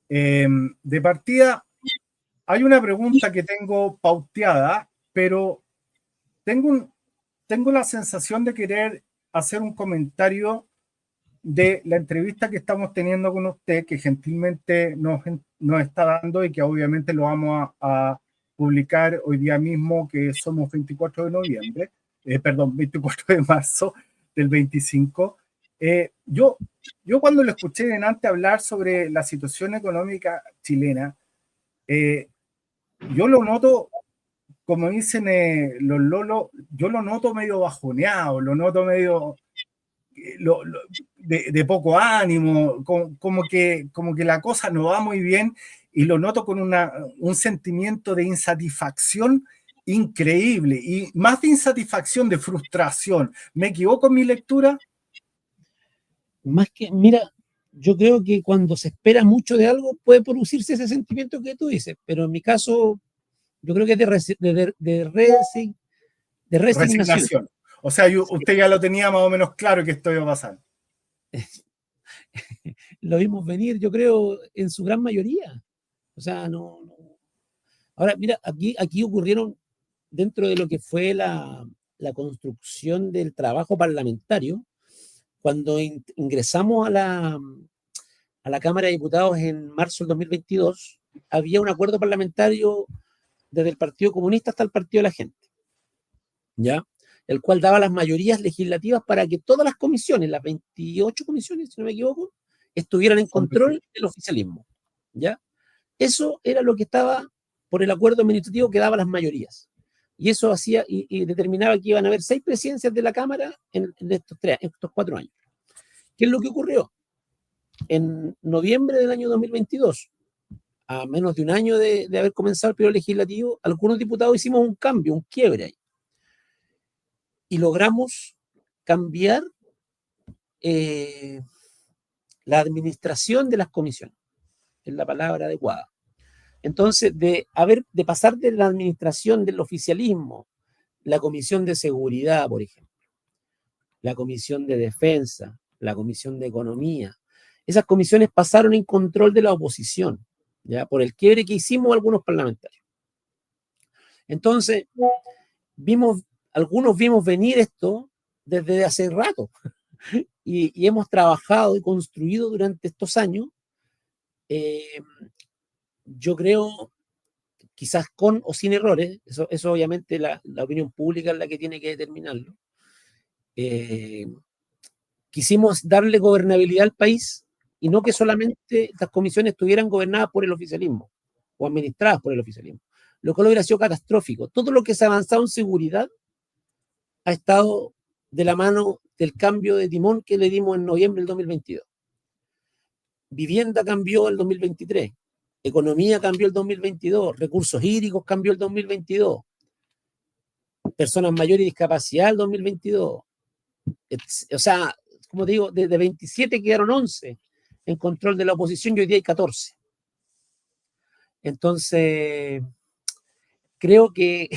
De partida, hay una pregunta que tengo pauteada, pero tengo la sensación de querer hacer un comentario de la entrevista que estamos teniendo con usted, que gentilmente nos está dando y que obviamente lo vamos a publicar hoy día mismo, que somos 24 de noviembre, 24 de marzo del 25. Yo cuando lo escuché delante hablar sobre la situación económica chilena, yo lo noto, como dicen los lolos, yo lo noto medio bajoneado, lo noto medio de poco ánimo, como que la cosa no va muy bien y lo noto con un sentimiento de insatisfacción increíble y más de insatisfacción, de frustración. ¿Me equivoco en mi lectura? Más que, mira, yo creo que cuando se espera mucho de algo puede producirse ese sentimiento que tú dices, pero en mi caso yo creo que es de resignación. O sea, usted ya lo tenía más o menos claro que esto iba a pasar. Lo vimos venir, yo creo, en su gran mayoría. O sea, no. Ahora, mira, aquí ocurrieron, dentro de lo que fue la construcción del trabajo parlamentario, cuando ingresamos a la Cámara de Diputados en marzo del 2022, había un acuerdo parlamentario desde el Partido Comunista hasta el Partido de la Gente, ¿ya? El cual daba las mayorías legislativas para que todas las comisiones, las 28 comisiones, si no me equivoco, estuvieran en control del oficialismo, ¿ya? Eso era lo que estaba por el acuerdo administrativo que daba las mayorías. Y eso hacía y determinaba que iban a haber 6 presidencias de la Cámara en estos 4 años. ¿Qué es lo que ocurrió? En noviembre del año 2022, a menos de un año de haber comenzado el periodo legislativo, algunos diputados hicimos un cambio, un quiebre ahí. Y logramos cambiar la administración de las comisiones, es la palabra adecuada. Entonces, de pasar de la administración del oficialismo, la Comisión de Seguridad, por ejemplo, la Comisión de Defensa, la Comisión de Economía, esas comisiones pasaron en control de la oposición, ¿ya? Por el quiebre que hicimos algunos parlamentarios. Entonces, algunos vimos venir esto desde hace rato y hemos trabajado y construido durante estos años, yo creo, quizás con o sin errores, eso obviamente la opinión pública es la que tiene que determinarlo. Quisimos darle gobernabilidad al país y no que solamente las comisiones estuvieran gobernadas por el oficialismo o administradas por el oficialismo, lo cual hubiera sido catastrófico. Todo lo que se ha avanzado en seguridad ha estado de la mano del cambio de timón que le dimos en noviembre del 2022. Vivienda cambió el 2023, economía cambió el 2022, recursos hídricos cambió el 2022. personas mayores y discapacidad el 2022. O sea, como te digo, de 27 quedaron 11 en control de la oposición y hoy día hay 14. Entonces, creo que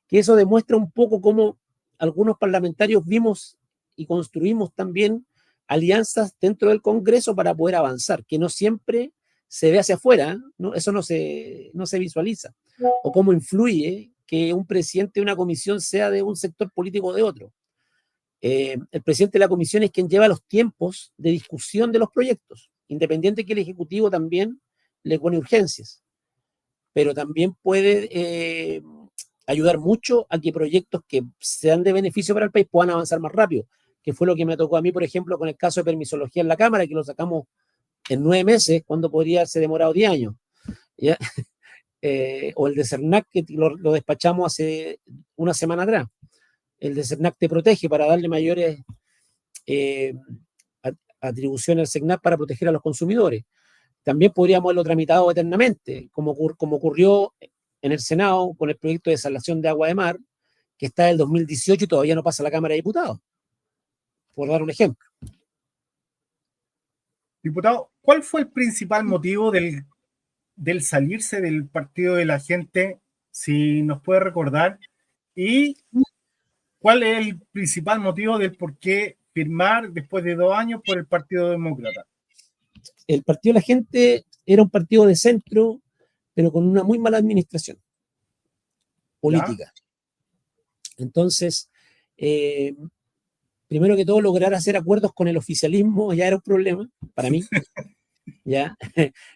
eso demuestra un poco cómo algunos parlamentarios vimos y construimos también alianzas dentro del Congreso para poder avanzar, que no siempre se ve hacia afuera, ¿no? Eso no se visualiza. O cómo influye que un presidente de una comisión sea de un sector político o de otro. El presidente de la comisión es quien lleva los tiempos de discusión de los proyectos, independiente que el Ejecutivo también le pone urgencias, pero también puede ayudar mucho a que proyectos que sean de beneficio para el país puedan avanzar más rápido, que fue lo que me tocó a mí, por ejemplo, con el caso de permisología en la Cámara, que lo sacamos en 9 meses, cuando podría haberse demorado 10 años. ¿Ya? O el de CERNAC, que lo despachamos hace una semana atrás. El de CERNAC te protege para darle mayores atribuciones al CERNAC para proteger a los consumidores. También podríamos haberlo tramitado eternamente, como ocurrió en el Senado con el proyecto de desalación de agua de mar, que está del 2018 y todavía no pasa a la Cámara de Diputados, por dar un ejemplo. Diputado, ¿cuál fue el principal motivo del salirse del partido de la gente, si nos puede recordar? ¿Y cuál es el principal motivo del por qué firmar después de 2 años por el Partido Demócrata? El Partido de la Gente era un partido de centro, pero con una muy mala administración política. ¿Ya? Entonces, primero que todo, lograr hacer acuerdos con el oficialismo ya era un problema para mí. ¿Ya?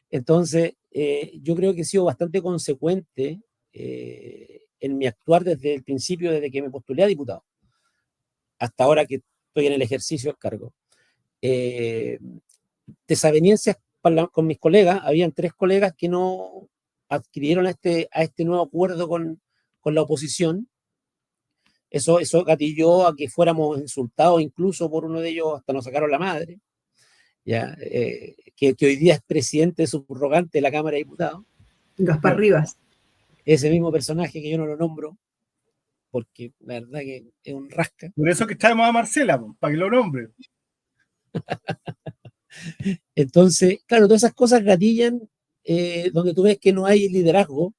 Entonces, yo creo que he sido bastante consecuente en mi actuar desde el principio, desde que me postulé a diputado, hasta ahora que estoy en el ejercicio del cargo. Desavenencias con mis colegas, habían 3 colegas que no adquirieron a este nuevo acuerdo con la oposición. Eso gatilló a que fuéramos insultados incluso por uno de ellos, hasta nos sacaron la madre, ¿ya? Que hoy día es presidente subrogante de la Cámara de Diputados. Gaspar Rivas. Ese mismo personaje que yo no lo nombro, porque la verdad que es un rasca. Por eso que traemos a Marcela, para que lo nombre. Entonces, claro, todas esas cosas gatillan donde tú ves que no hay liderazgo,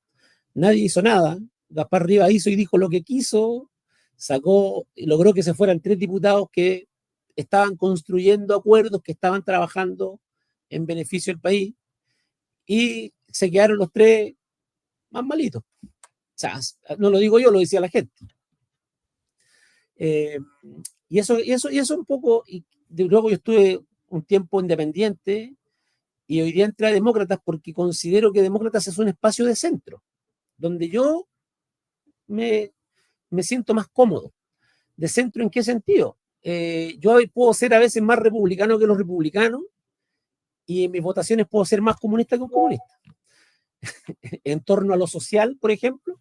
nadie hizo nada. Gaspar Rivas hizo y dijo lo que quiso, logró que se fueran 3 diputados que estaban construyendo acuerdos, que estaban trabajando en beneficio del país, y se quedaron los 3 más malitos. O sea, no lo digo yo, lo decía la gente. Y eso un poco, y luego yo estuve un tiempo independiente y hoy día entré a Demócratas porque considero que Demócratas es un espacio de centro, donde yo me siento más cómodo. ¿De centro en qué sentido? Yo puedo ser a veces más republicano que los republicanos y en mis votaciones puedo ser más comunista que un comunista. En torno a lo social, por ejemplo,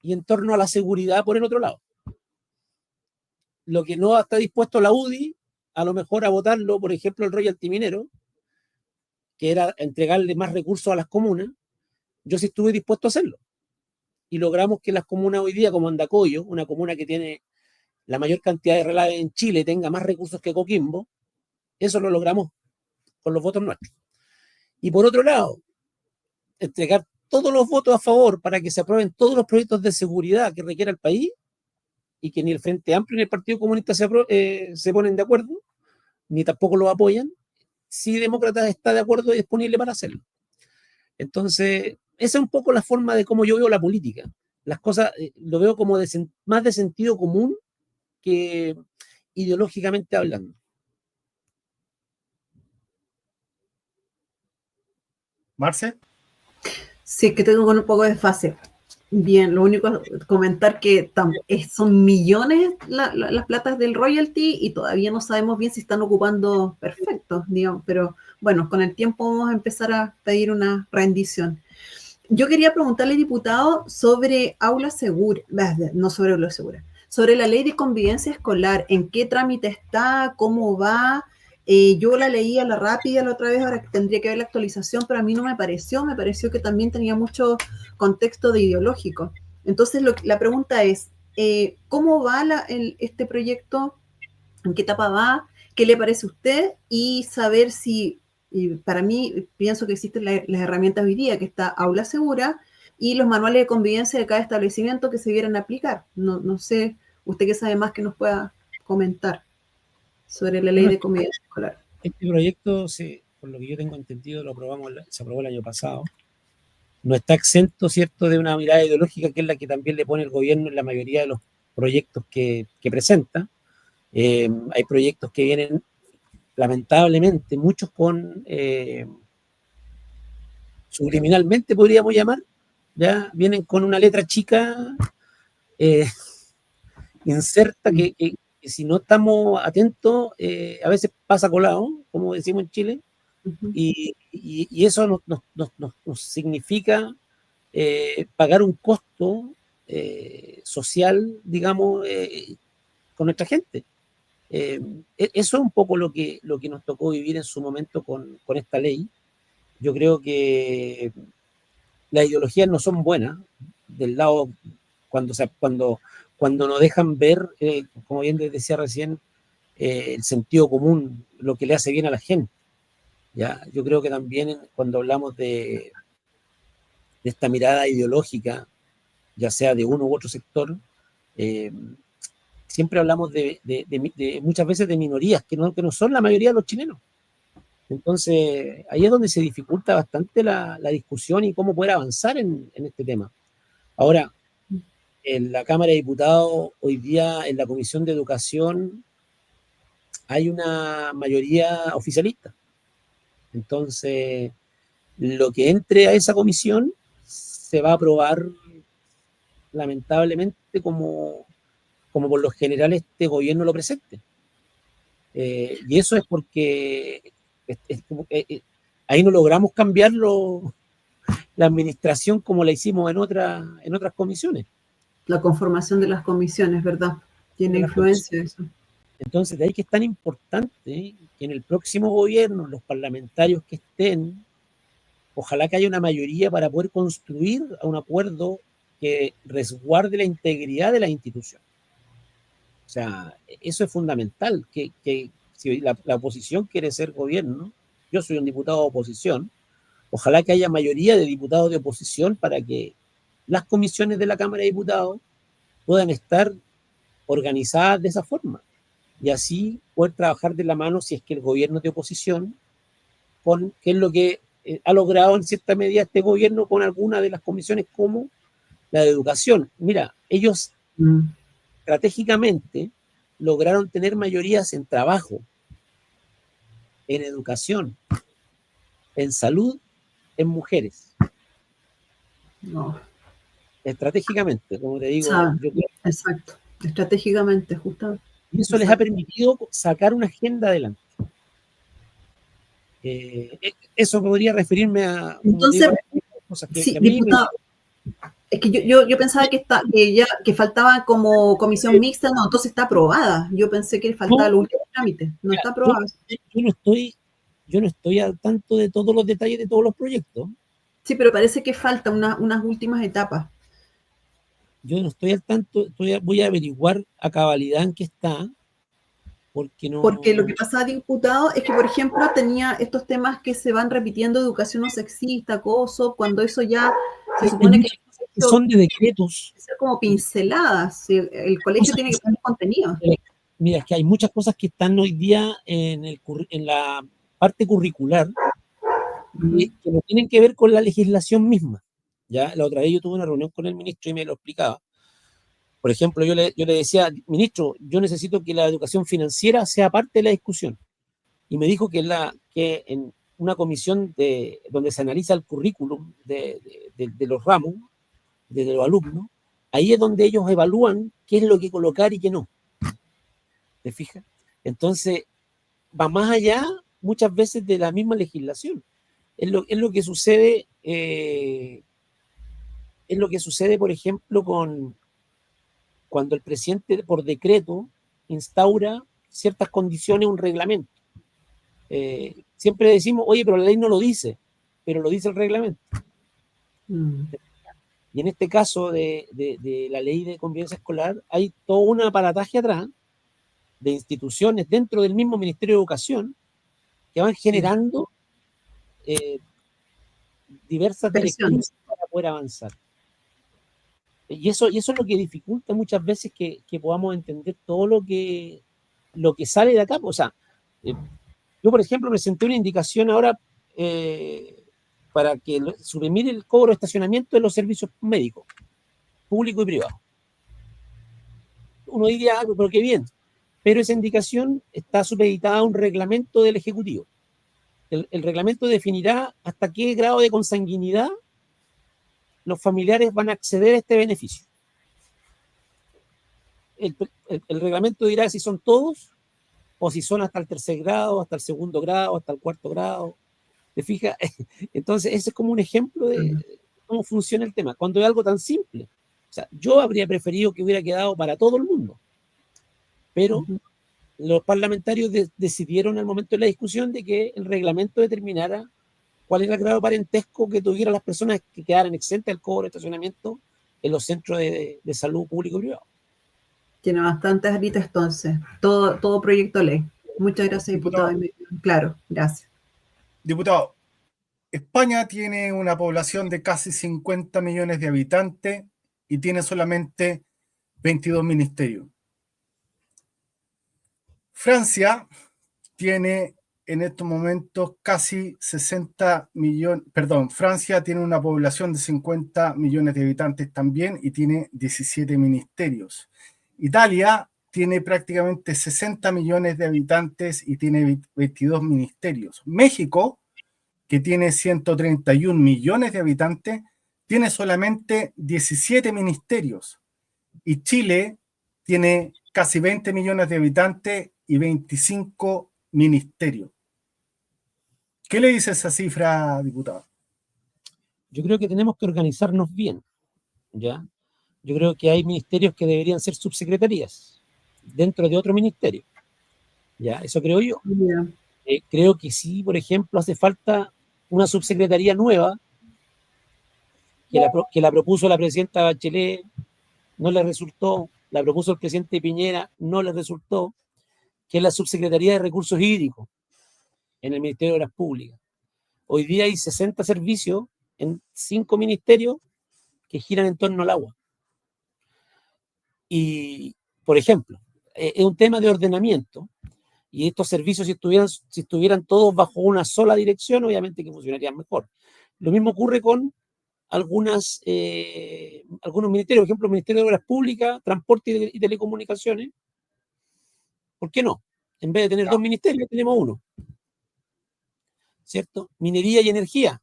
y en torno a la seguridad por el otro lado. Lo que no está dispuesto la UDI, a lo mejor a votarlo, por ejemplo, el royalty minero, que era entregarle más recursos a las comunas, yo sí estuve dispuesto a hacerlo. Y logramos que las comunas hoy día, como Andacollo, una comuna que tiene la mayor cantidad de relaves en Chile, tenga más recursos que Coquimbo. Eso lo logramos con los votos nuestros. Y por otro lado, entregar todos los votos a favor para que se aprueben todos los proyectos de seguridad que requiera el país y que ni el Frente Amplio ni el Partido Comunista se ponen de acuerdo, ni tampoco lo apoyan, si Demócratas está de acuerdo y disponible para hacerlo. Entonces, esa es un poco la forma de cómo yo veo la política. Las cosas lo veo como más de sentido común que ideológicamente hablando. ¿Marce? Sí, que tengo un poco de fase. Bien, lo único es comentar que son millones las platas del royalty y todavía no sabemos bien si están ocupando perfecto, digamos, pero bueno, con el tiempo vamos a empezar a pedir una rendición. Yo quería preguntarle, diputado, sobre aula segura, no sobre aula segura, sobre la ley de convivencia escolar, ¿en qué trámite está? ¿Cómo va? Yo la leí a la rápida la otra vez, ahora que tendría que ver la actualización, pero a mí no me pareció que también tenía mucho contexto de ideológico. Entonces, la pregunta es, ¿cómo va este proyecto? ¿En qué etapa va? ¿Qué le parece a usted? Y saber si, y para mí, pienso que existen las herramientas hoy día, que está Aula Segura y los manuales de convivencia de cada establecimiento que se vieran aplicar. No sé, usted que sabe más que nos pueda comentar sobre la ley Bueno, de convivencia escolar. este proyecto, por lo que yo tengo entendido, se aprobó el año pasado. No está exento, ¿cierto?, de una mirada ideológica que es la que también le pone el gobierno en la mayoría de los proyectos que presenta. Hay proyectos que vienen, lamentablemente, muchos subliminalmente podríamos llamar, ya vienen con una letra chica inserta que si no estamos atentos, a veces pasa colado, como decimos en Chile, y eso nos significa pagar un costo social, digamos, con nuestra gente. Eso es un poco lo que nos tocó vivir en su momento con esta ley. Yo creo que las ideologías no son buenas del lado cuando nos dejan ver, como bien les decía recién, el sentido común, lo que le hace bien a la gente. ¿Ya? Yo creo que también cuando hablamos de esta mirada ideológica, ya sea de uno u otro sector, siempre hablamos de muchas veces de minorías que no son la mayoría de los chilenos. Entonces, ahí es donde se dificulta bastante la discusión y cómo poder avanzar en este tema. Ahora, en la Cámara de Diputados, hoy día en la Comisión de Educación, hay una mayoría oficialista. Entonces, lo que entre a esa comisión se va a aprobar lamentablemente como por lo general este gobierno lo presente. Y eso es porque ahí no logramos cambiar la administración como la hicimos en otras comisiones. La conformación de las comisiones, ¿verdad? Tiene influencia eso. Entonces, de ahí que es tan importante que en el próximo gobierno, los parlamentarios que estén, ojalá que haya una mayoría para poder construir un acuerdo que resguarde la integridad de la institución. O sea, eso es fundamental, que si la oposición quiere ser gobierno, yo soy un diputado de oposición, ojalá que haya mayoría de diputados de oposición para que las comisiones de la Cámara de Diputados puedan estar organizadas de esa forma y así poder trabajar de la mano si es que el gobierno es de oposición, que es lo que ha logrado en cierta medida este gobierno con algunas de las comisiones como la de educación. Mira, ellos estratégicamente lograron tener mayorías en trabajo, en educación, en salud, en mujeres. No. Estratégicamente, como te digo. Exacto, estratégicamente, justamente. Y eso les ha permitido sacar una agenda adelante. Eso podría referirme a... Entonces, cosas que a mí diputado, es que yo pensaba que faltaba como comisión mixta, no, entonces está aprobada. Yo pensé que faltaba el último trámite, no está aprobada. Yo no estoy al tanto de todos los detalles de todos los proyectos. Sí, pero parece que falta unas últimas etapas. Yo no estoy al tanto, voy a averiguar a cabalidad en qué está, porque lo que pasa, diputado, es que, por ejemplo, tenía estos temas que se van repitiendo, educación no sexista, acoso, cuando eso ya se supone que son de decretos. Ser como pinceladas, el colegio tiene que poner contenido. Mira, es que hay muchas cosas que están hoy día en la parte curricular que no tienen que ver con la legislación misma. Ya la otra vez yo tuve una reunión con el ministro y me lo explicaba. Por ejemplo, yo le decía, ministro, yo necesito que la educación financiera sea parte de la discusión. Y me dijo que en una comisión donde se analiza el currículum de los ramos, de los alumnos, ahí es donde ellos evalúan qué es lo que colocar y qué no. ¿Te fijas? Entonces, va más allá muchas veces de la misma legislación. Es lo que sucede, por ejemplo, cuando el presidente por decreto instaura ciertas condiciones, un reglamento. Siempre decimos, oye, pero la ley no lo dice, pero lo dice el reglamento. Y en este caso de la ley de convivencia escolar, hay todo un aparataje atrás de instituciones dentro del mismo Ministerio de Educación que van generando diversas directrices para poder avanzar. Y eso es lo que dificulta muchas veces que podamos entender todo lo que sale de acá. O sea, yo, por ejemplo, presenté una indicación ahora para que suprimir el cobro de estacionamiento de los servicios médicos, público y privado. Uno diría, pero qué bien. Pero esa indicación está supeditada a un reglamento del Ejecutivo. El reglamento definirá hasta qué grado de consanguinidad los familiares van a acceder a este beneficio. El reglamento dirá si son todos o si son hasta el tercer grado, hasta el segundo grado, hasta el cuarto grado. ¿Te fijas? Entonces, ese es como un ejemplo de cómo funciona el tema. Cuando es algo tan simple. O sea, yo habría preferido que hubiera quedado para todo el mundo. Pero los parlamentarios decidieron al momento de la discusión de que el reglamento determinara cuál era el grado de parentesco que tuvieran las personas que quedaran exentas del cobro de estacionamiento en los centros de salud público y privado. Tiene bastantes aristas entonces, todo proyecto de ley. Muchas gracias, diputado. Claro, gracias. Diputado, España tiene una población de casi 50 millones de habitantes y tiene solamente 22 ministerios. Francia tiene en estos momentos casi 60 millones, perdón, Francia tiene una población de 50 millones de habitantes también y tiene 17 ministerios. Italia tiene prácticamente 60 millones de habitantes y tiene 22 ministerios. México, que tiene 131 millones de habitantes, tiene solamente 17 ministerios. Y Chile tiene casi 20 millones de habitantes y 25 ministerios. ¿Qué le dice esa cifra, diputado? Yo creo que tenemos que organizarnos bien, ¿ya? Yo creo que hay ministerios que deberían ser subsecretarías dentro de otro ministerio, ¿ya? Eso creo yo. Creo que sí, por ejemplo, hace falta una subsecretaría nueva que la propuso la presidenta Bachelet, no le resultó, la propuso el presidente Piñera, no le resultó, que es la subsecretaría de Recursos Hídricos en el Ministerio de Obras Públicas. Hoy día hay 60 servicios en 5 ministerios que giran en torno al agua. Y, por ejemplo, es un tema de ordenamiento, y estos servicios, si estuvieran todos bajo una sola dirección, obviamente que funcionarían mejor. Lo mismo ocurre con algunos ministerios, por ejemplo, el Ministerio de Obras Públicas, Transporte y Telecomunicaciones. ¿Por qué no? En vez de tener 2 ministerios, tenemos uno. ¿Cierto? Minería y energía.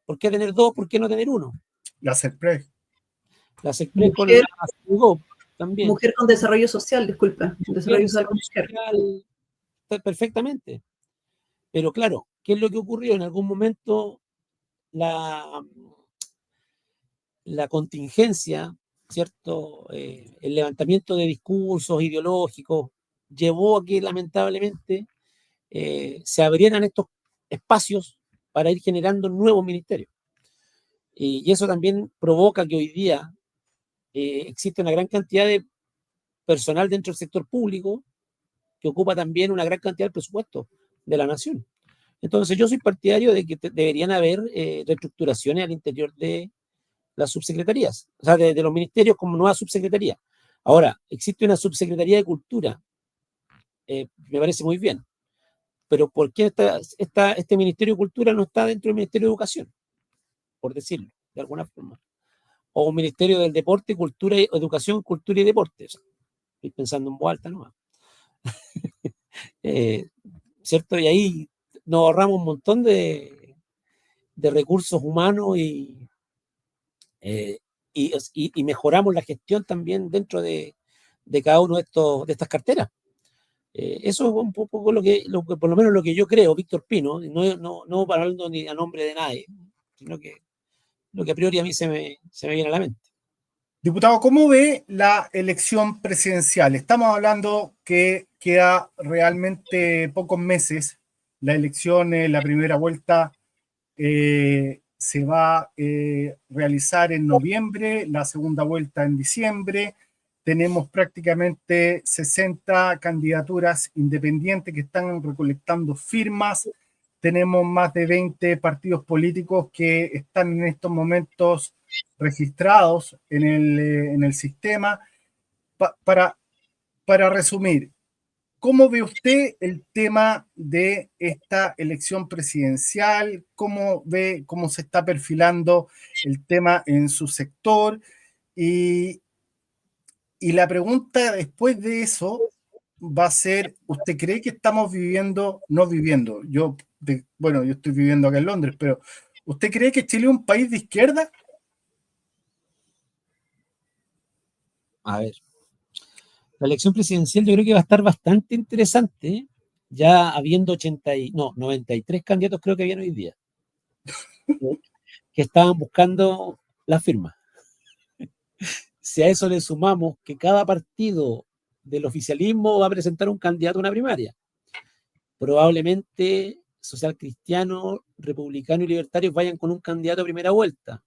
¿Por qué tener 2? ¿Por qué no tener uno? La CERPRES. La CERPRES con la CERGOP también. Mujer con desarrollo social, disculpa. Desarrollo social. Perfectamente. Pero claro, ¿qué es lo que ocurrió? En algún momento la contingencia, ¿cierto? El levantamiento de discursos ideológicos llevó a que lamentablemente se abrieran estos espacios para ir generando nuevos ministerios. Y eso también provoca que hoy día existe una gran cantidad de personal dentro del sector público que ocupa también una gran cantidad del presupuesto de la nación. Entonces yo soy partidario de que deberían haber reestructuraciones al interior de las subsecretarías, o sea, de los ministerios como nueva subsecretaría. Ahora, existe una subsecretaría de Cultura, me parece muy bien, pero ¿por qué este Ministerio de Cultura no está dentro del Ministerio de Educación? Por decirlo, de alguna forma. O un Ministerio del Deporte, Cultura, Educación, Cultura y Deporte. O sea, estoy pensando en voz alta nomás. ¿Cierto? Y ahí nos ahorramos un montón de recursos humanos y mejoramos la gestión también dentro de cada uno de estas carteras. Eso es un poco lo que por lo menos lo que yo creo, Víctor Pino, no hablando ni a nombre de nadie, sino que lo que a priori a mí se me viene a la mente. Diputado, ¿cómo ve la elección presidencial? Estamos hablando que queda realmente pocos meses. La elección, la primera vuelta, se va a realizar en noviembre, la segunda vuelta en diciembre. Tenemos prácticamente 60 candidaturas independientes que están recolectando firmas. Tenemos más de 20 partidos políticos que están en estos momentos registrados en el sistema. Para resumir, ¿cómo ve usted el tema de esta elección presidencial? ¿Cómo ve cómo se está perfilando el tema en su sector? Y la pregunta después de eso va a ser, ¿usted cree que estamos no viviendo? Bueno, yo estoy viviendo acá en Londres, pero ¿usted cree que Chile es un país de izquierda? A ver, la elección presidencial yo creo que va a estar bastante interesante, ¿eh? Ya habiendo 93 candidatos creo que habían hoy día, que estaban buscando la firma. Si a eso le sumamos que cada partido del oficialismo va a presentar un candidato a una primaria, probablemente social cristiano, republicano y libertarios vayan con un candidato a primera vuelta.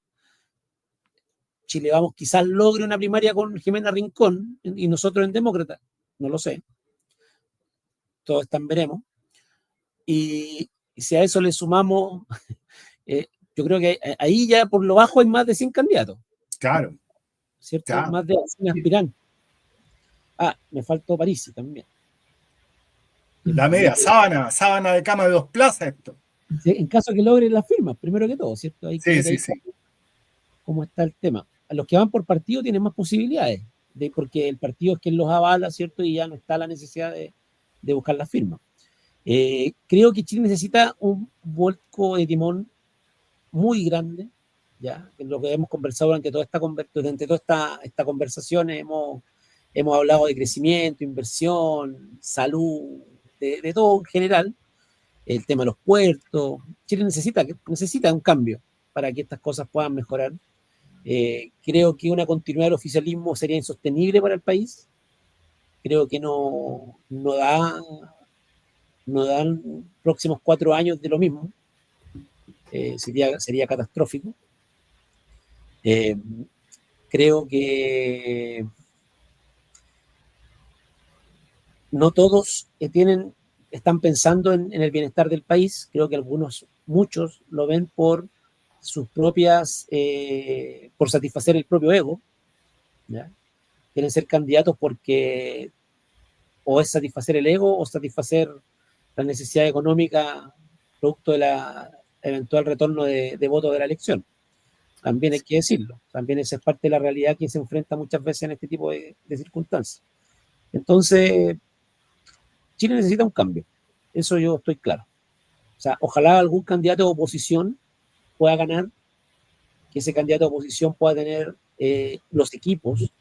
Chile Vamos quizás logre una primaria con Jimena Rincón y nosotros en Demócrata, no lo sé, todo está en veremos. Y si a eso le sumamos, yo creo que ahí ya por lo bajo hay más de 100 candidatos. Claro. ¿Cierto? Claro. Más de 100 aspirantes. Me faltó Parisi también. La media sábana de cama de 2 plazas esto. En caso que logren las firmas, primero que todo, ¿cierto? Hay que Sí. cómo está el tema. A los que van por partido tienen más posibilidades, porque el partido es quien los avala, ¿cierto? Y ya no está la necesidad de buscar las firmas. Creo que Chile necesita un vuelco de timón muy grande, ya, en lo que hemos conversado durante toda esta conversación hemos hablado de crecimiento, inversión, salud, de todo en general, el tema de los puertos. Chile necesita un cambio para que estas cosas puedan mejorar. Creo que una continuidad del oficialismo sería insostenible para el país. Creo que no dan próximos 4 años de lo mismo. Sería catastrófico. Creo que no todos están pensando en el bienestar del país. Creo que muchos lo ven por sus propias, por satisfacer el propio ego, ¿ya? Quieren ser candidatos porque o es satisfacer el ego o satisfacer la necesidad económica producto de la eventual retorno de votos de la elección. También hay que decirlo, también esa es parte de la realidad que se enfrenta muchas veces en este tipo de circunstancias. Entonces, Chile necesita un cambio, eso yo estoy claro. O sea, ojalá algún candidato de oposición pueda ganar, que ese candidato de oposición pueda tener los equipos,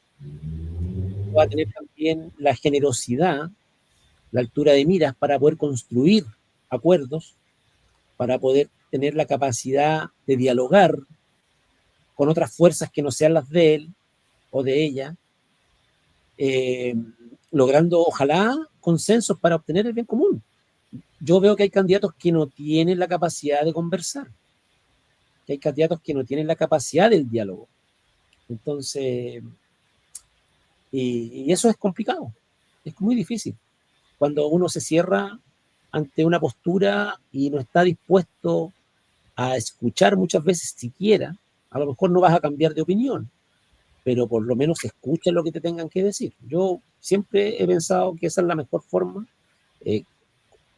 pueda tener también la generosidad, la altura de miras para poder construir acuerdos, para poder tener la capacidad de dialogar con otras fuerzas que no sean las de él o de ella, logrando, ojalá, consensos para obtener el bien común. Yo veo que hay candidatos que no tienen la capacidad de conversar, que hay candidatos que no tienen la capacidad del diálogo. Entonces, y eso es complicado, es muy difícil. Cuando uno se cierra ante una postura y no está dispuesto a escuchar muchas veces siquiera, a lo mejor no vas a cambiar de opinión, pero por lo menos escucha lo que te tengan que decir. Yo siempre he pensado que esa es la mejor forma.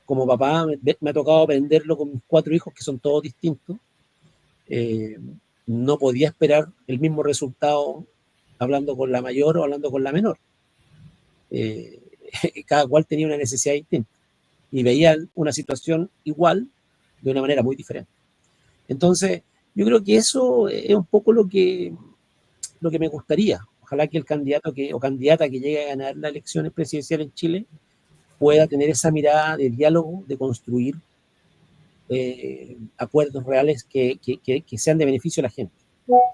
Como papá me ha tocado aprenderlo con mis 4 hijos, que son todos distintos. No podía esperar el mismo resultado hablando con la mayor o hablando con la menor. Cada cual tenía una necesidad distinta y veían una situación igual de una manera muy diferente. Entonces, yo creo que eso es un poco lo que me gustaría. Ojalá que el candidato o candidata que llegue a ganar las elecciones presidenciales en Chile pueda tener esa mirada de diálogo, de construir acuerdos reales que sean de beneficio a la gente.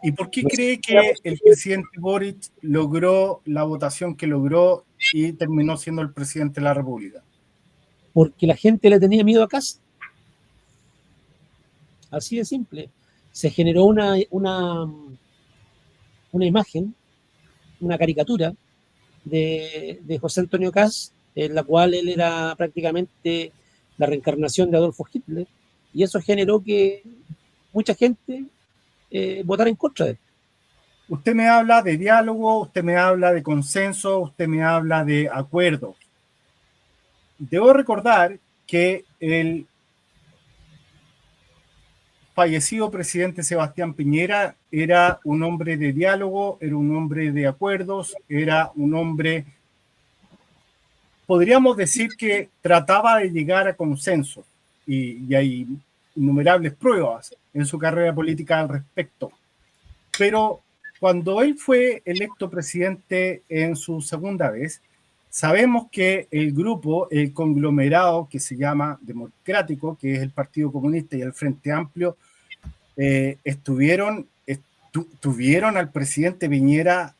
¿Y por qué cree que el presidente Boric logró la votación que logró y terminó siendo el presidente de la República? Porque la gente le tenía miedo a casa. Así de simple. se generó una imagen, una caricatura de José Antonio Kast, en la cual él era prácticamente la reencarnación de Adolfo Hitler, y eso generó que mucha gente votara en contra de él. Usted me habla de diálogo, usted me habla de consenso, usted me habla de acuerdo. Debo recordar que el fallecido presidente Sebastián Piñera era un hombre de diálogo, era un hombre de acuerdos, era un hombre, podríamos decir que trataba de llegar a consenso, y hay innumerables pruebas en su carrera política al respecto. Pero cuando él fue electo presidente en su segunda vez, sabemos que el grupo, el conglomerado que se llama Democrático, que es el Partido Comunista y el Frente Amplio, tuvieron al presidente Piñera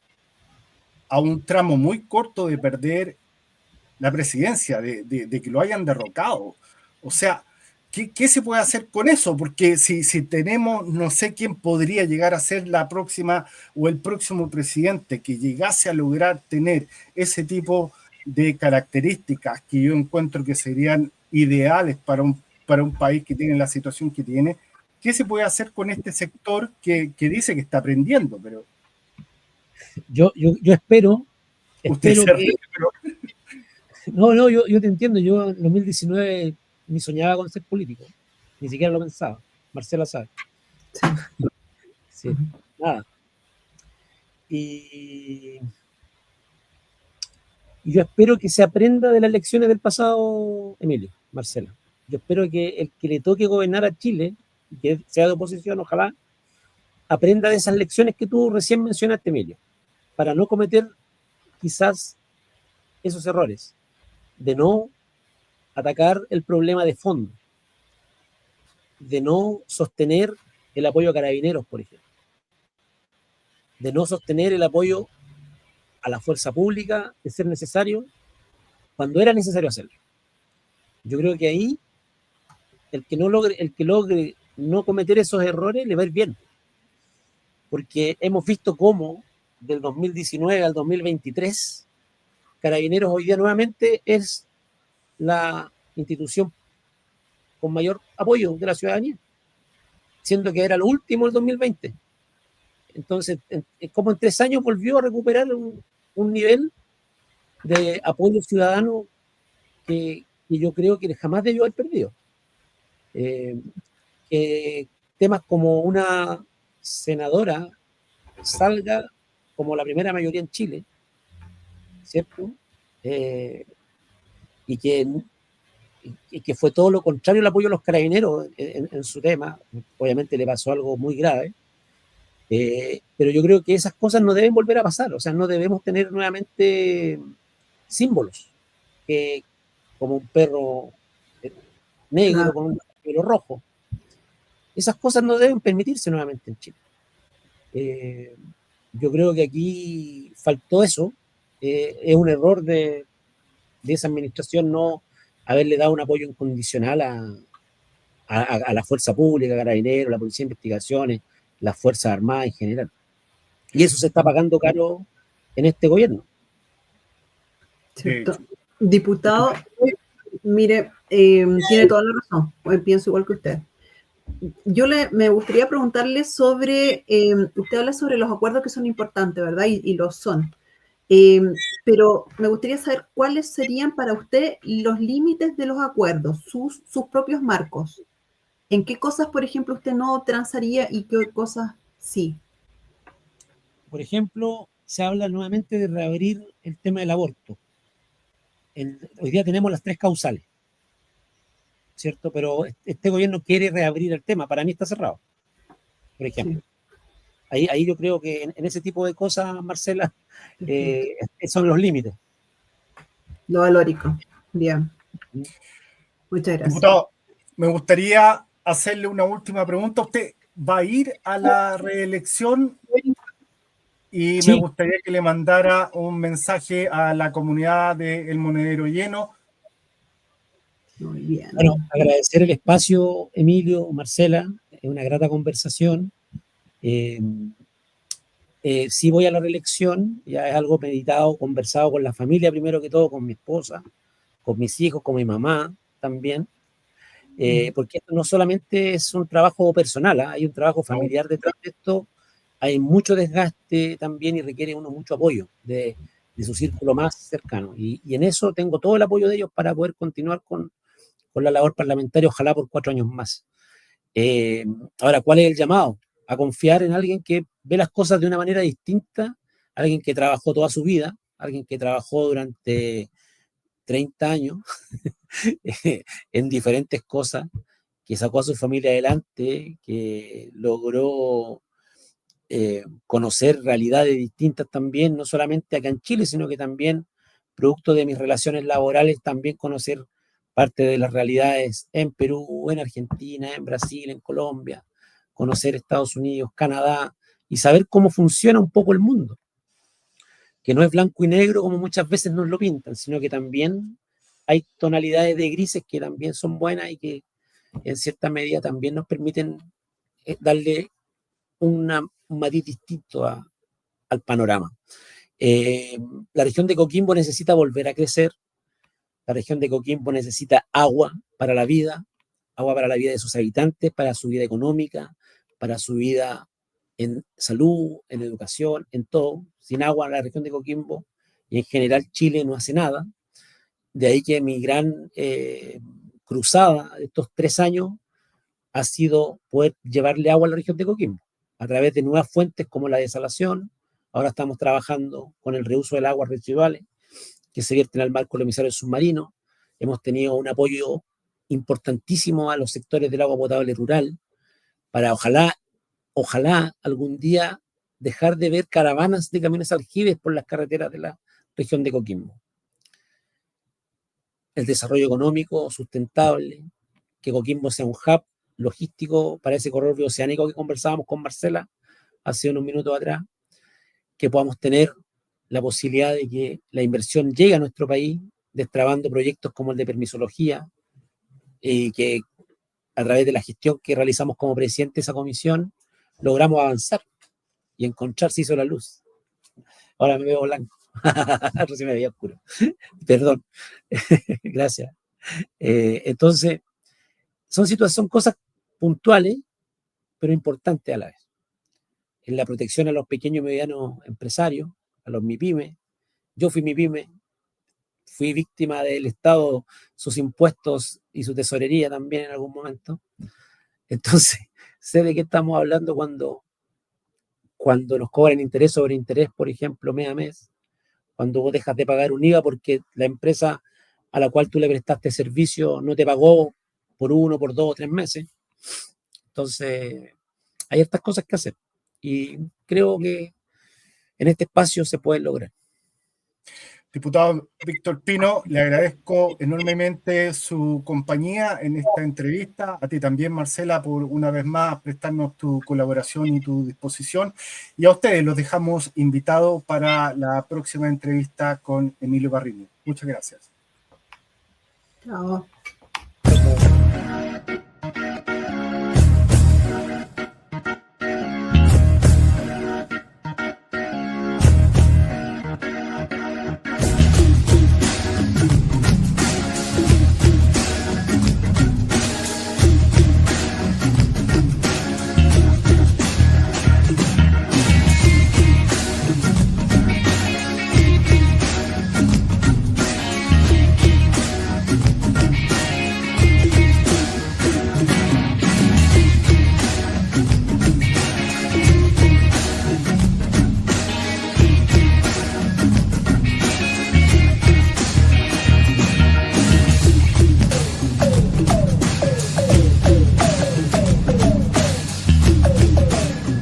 a un tramo muy corto de perder la presidencia, de que lo hayan derrocado. O sea, ¿qué se puede hacer con eso? Porque si tenemos, no sé quién podría llegar a ser la próxima o el próximo presidente que llegase a lograr tener ese tipo de características que yo encuentro que serían ideales para un país que tiene la situación que tiene. ¿Qué se puede hacer con este sector que dice que está aprendiendo? Pero yo espero usted se ríe, pero... No, yo te entiendo. Yo en 2019 ni soñaba con ser político, ni siquiera lo pensaba. Marcela sabe. Sí, nada. Y yo espero que se aprenda de las lecciones del pasado, Emilio, Marcela. Yo espero que el que le toque gobernar a Chile, que sea de oposición, ojalá, aprenda de esas lecciones que tú recién mencionaste, Emilio, para no cometer quizás esos errores, de no atacar el problema de fondo, de no sostener el apoyo a Carabineros, por ejemplo, de no sostener el apoyo a la fuerza pública, de ser necesario, cuando era necesario hacerlo. Yo creo que ahí el que logre no cometer esos errores le va a ir bien, porque hemos visto cómo del 2019 al 2023 Carabineros hoy día nuevamente es la institución con mayor apoyo de la ciudadanía, siendo que era lo último el 2020. Entonces, como en 3 años volvió a recuperar un nivel de apoyo ciudadano que yo creo que jamás debió haber perdido. Temas como una senadora salga como la primera mayoría en Chile, ¿cierto? Y que fue todo lo contrario al apoyo a los Carabineros en su tema. Obviamente le pasó algo muy grave, pero yo creo que esas cosas no deben volver a pasar. O sea, no debemos tener nuevamente símbolos como un perro negro, claro, con un pelo rojo. Esas cosas no deben permitirse nuevamente en Chile. Yo creo que aquí faltó eso. Es un error de esa administración no haberle dado un apoyo incondicional a la fuerza pública, Carabineros, la Policía de Investigaciones, las Fuerzas Armadas en general. Y eso se está pagando caro en este gobierno. Cierto. Diputado, mire, tiene toda la razón, pienso igual que usted. Yo me gustaría preguntarle sobre, usted habla sobre los acuerdos que son importantes, ¿verdad? Y lo son. Pero me gustaría saber cuáles serían para usted los límites de los acuerdos, sus propios marcos. ¿En qué cosas, por ejemplo, usted no transaría y qué cosas sí? Por ejemplo, se habla nuevamente de reabrir el tema del aborto. Hoy día tenemos las 3 causales, ¿cierto? Pero este gobierno quiere reabrir el tema. Para mí está cerrado, por ejemplo. Sí. Ahí yo creo que en ese tipo de cosas, Marcela, son los límites. Lo valórico. Bien. Muchas gracias. Diputado, me gustaría hacerle una última pregunta. ¿Usted va a ir a la reelección? Y sí, me gustaría que le mandara un mensaje a la comunidad de El Monedero Lleno. Muy bien. Bueno, agradecer el espacio, Emilio, Marcela. una grata conversación. Sí voy a la reelección, ya es algo meditado, conversado con la familia primero que todo, con mi esposa, con mis hijos, con mi mamá también, porque esto no solamente es un trabajo personal, hay un trabajo familiar detrás de esto, hay mucho desgaste también y requiere uno mucho apoyo de su círculo más cercano. Y en eso tengo todo el apoyo de ellos para poder continuar con la labor parlamentaria, ojalá por 4 años más. Ahora, ¿cuál es el llamado? A confiar en alguien que ve las cosas de una manera distinta, alguien que trabajó toda su vida, alguien que trabajó durante 30 años en diferentes cosas, que sacó a su familia adelante, que logró conocer realidades distintas también, no solamente acá en Chile, sino que también, producto de mis relaciones laborales, también conocer parte de las realidades en Perú, en Argentina, en Brasil, en Colombia, conocer Estados Unidos, Canadá, y saber cómo funciona un poco el mundo, que no es blanco y negro como muchas veces nos lo pintan, sino que también hay tonalidades de grises que también son buenas y que en cierta medida también nos permiten darle un matiz distinto al panorama. La región de Coquimbo necesita volver a crecer. La región de Coquimbo necesita agua para la vida de sus habitantes, para su vida económica, para su vida en salud, en educación, en todo. Sin agua, la región de Coquimbo y en general Chile no hace nada. De ahí que mi gran cruzada de estos 3 años ha sido poder llevarle agua a la región de Coquimbo a través de nuevas fuentes como la desalación. Ahora estamos trabajando con el reuso del agua residuales que se vierten al mar con los emisarios submarinos. Hemos tenido un apoyo importantísimo a los sectores del agua potable rural para ojalá algún día dejar de ver caravanas de camiones aljibes por las carreteras de la región de Coquimbo. El desarrollo económico sustentable, que Coquimbo sea un hub logístico para ese corredor bioceánico que conversábamos con Marcela hace unos minutos atrás, que podamos tener la posibilidad de que la inversión llegue a nuestro país, destrabando proyectos como el de permisología, y que a través de la gestión que realizamos como presidente de esa comisión, logramos avanzar y encontrar se hizo la luz. Ahora me veo blanco, recién me veía oscuro, perdón, gracias. Entonces, son cosas puntuales, pero importantes a la vez. En la protección a los pequeños y medianos empresarios, a los MIPYME. Yo fui MIPYME, fui víctima del Estado, sus impuestos y su tesorería también en algún momento. Entonces, sé de qué estamos hablando cuando nos cobran interés sobre interés, por ejemplo, mes a mes, cuando vos dejas de pagar un IVA porque la empresa a la cual tú le prestaste servicio no te pagó por 1, por 2 o 3 meses. Entonces, hay estas cosas que hacer. Y creo que en este espacio se puede lograr. Diputado Víctor Pino, le agradezco enormemente su compañía en esta entrevista. A ti también, Marcela, por una vez más prestarnos tu colaboración y tu disposición. Y a ustedes los dejamos invitados para la próxima entrevista con Emilio Parrini. Muchas gracias. Chao. Chao.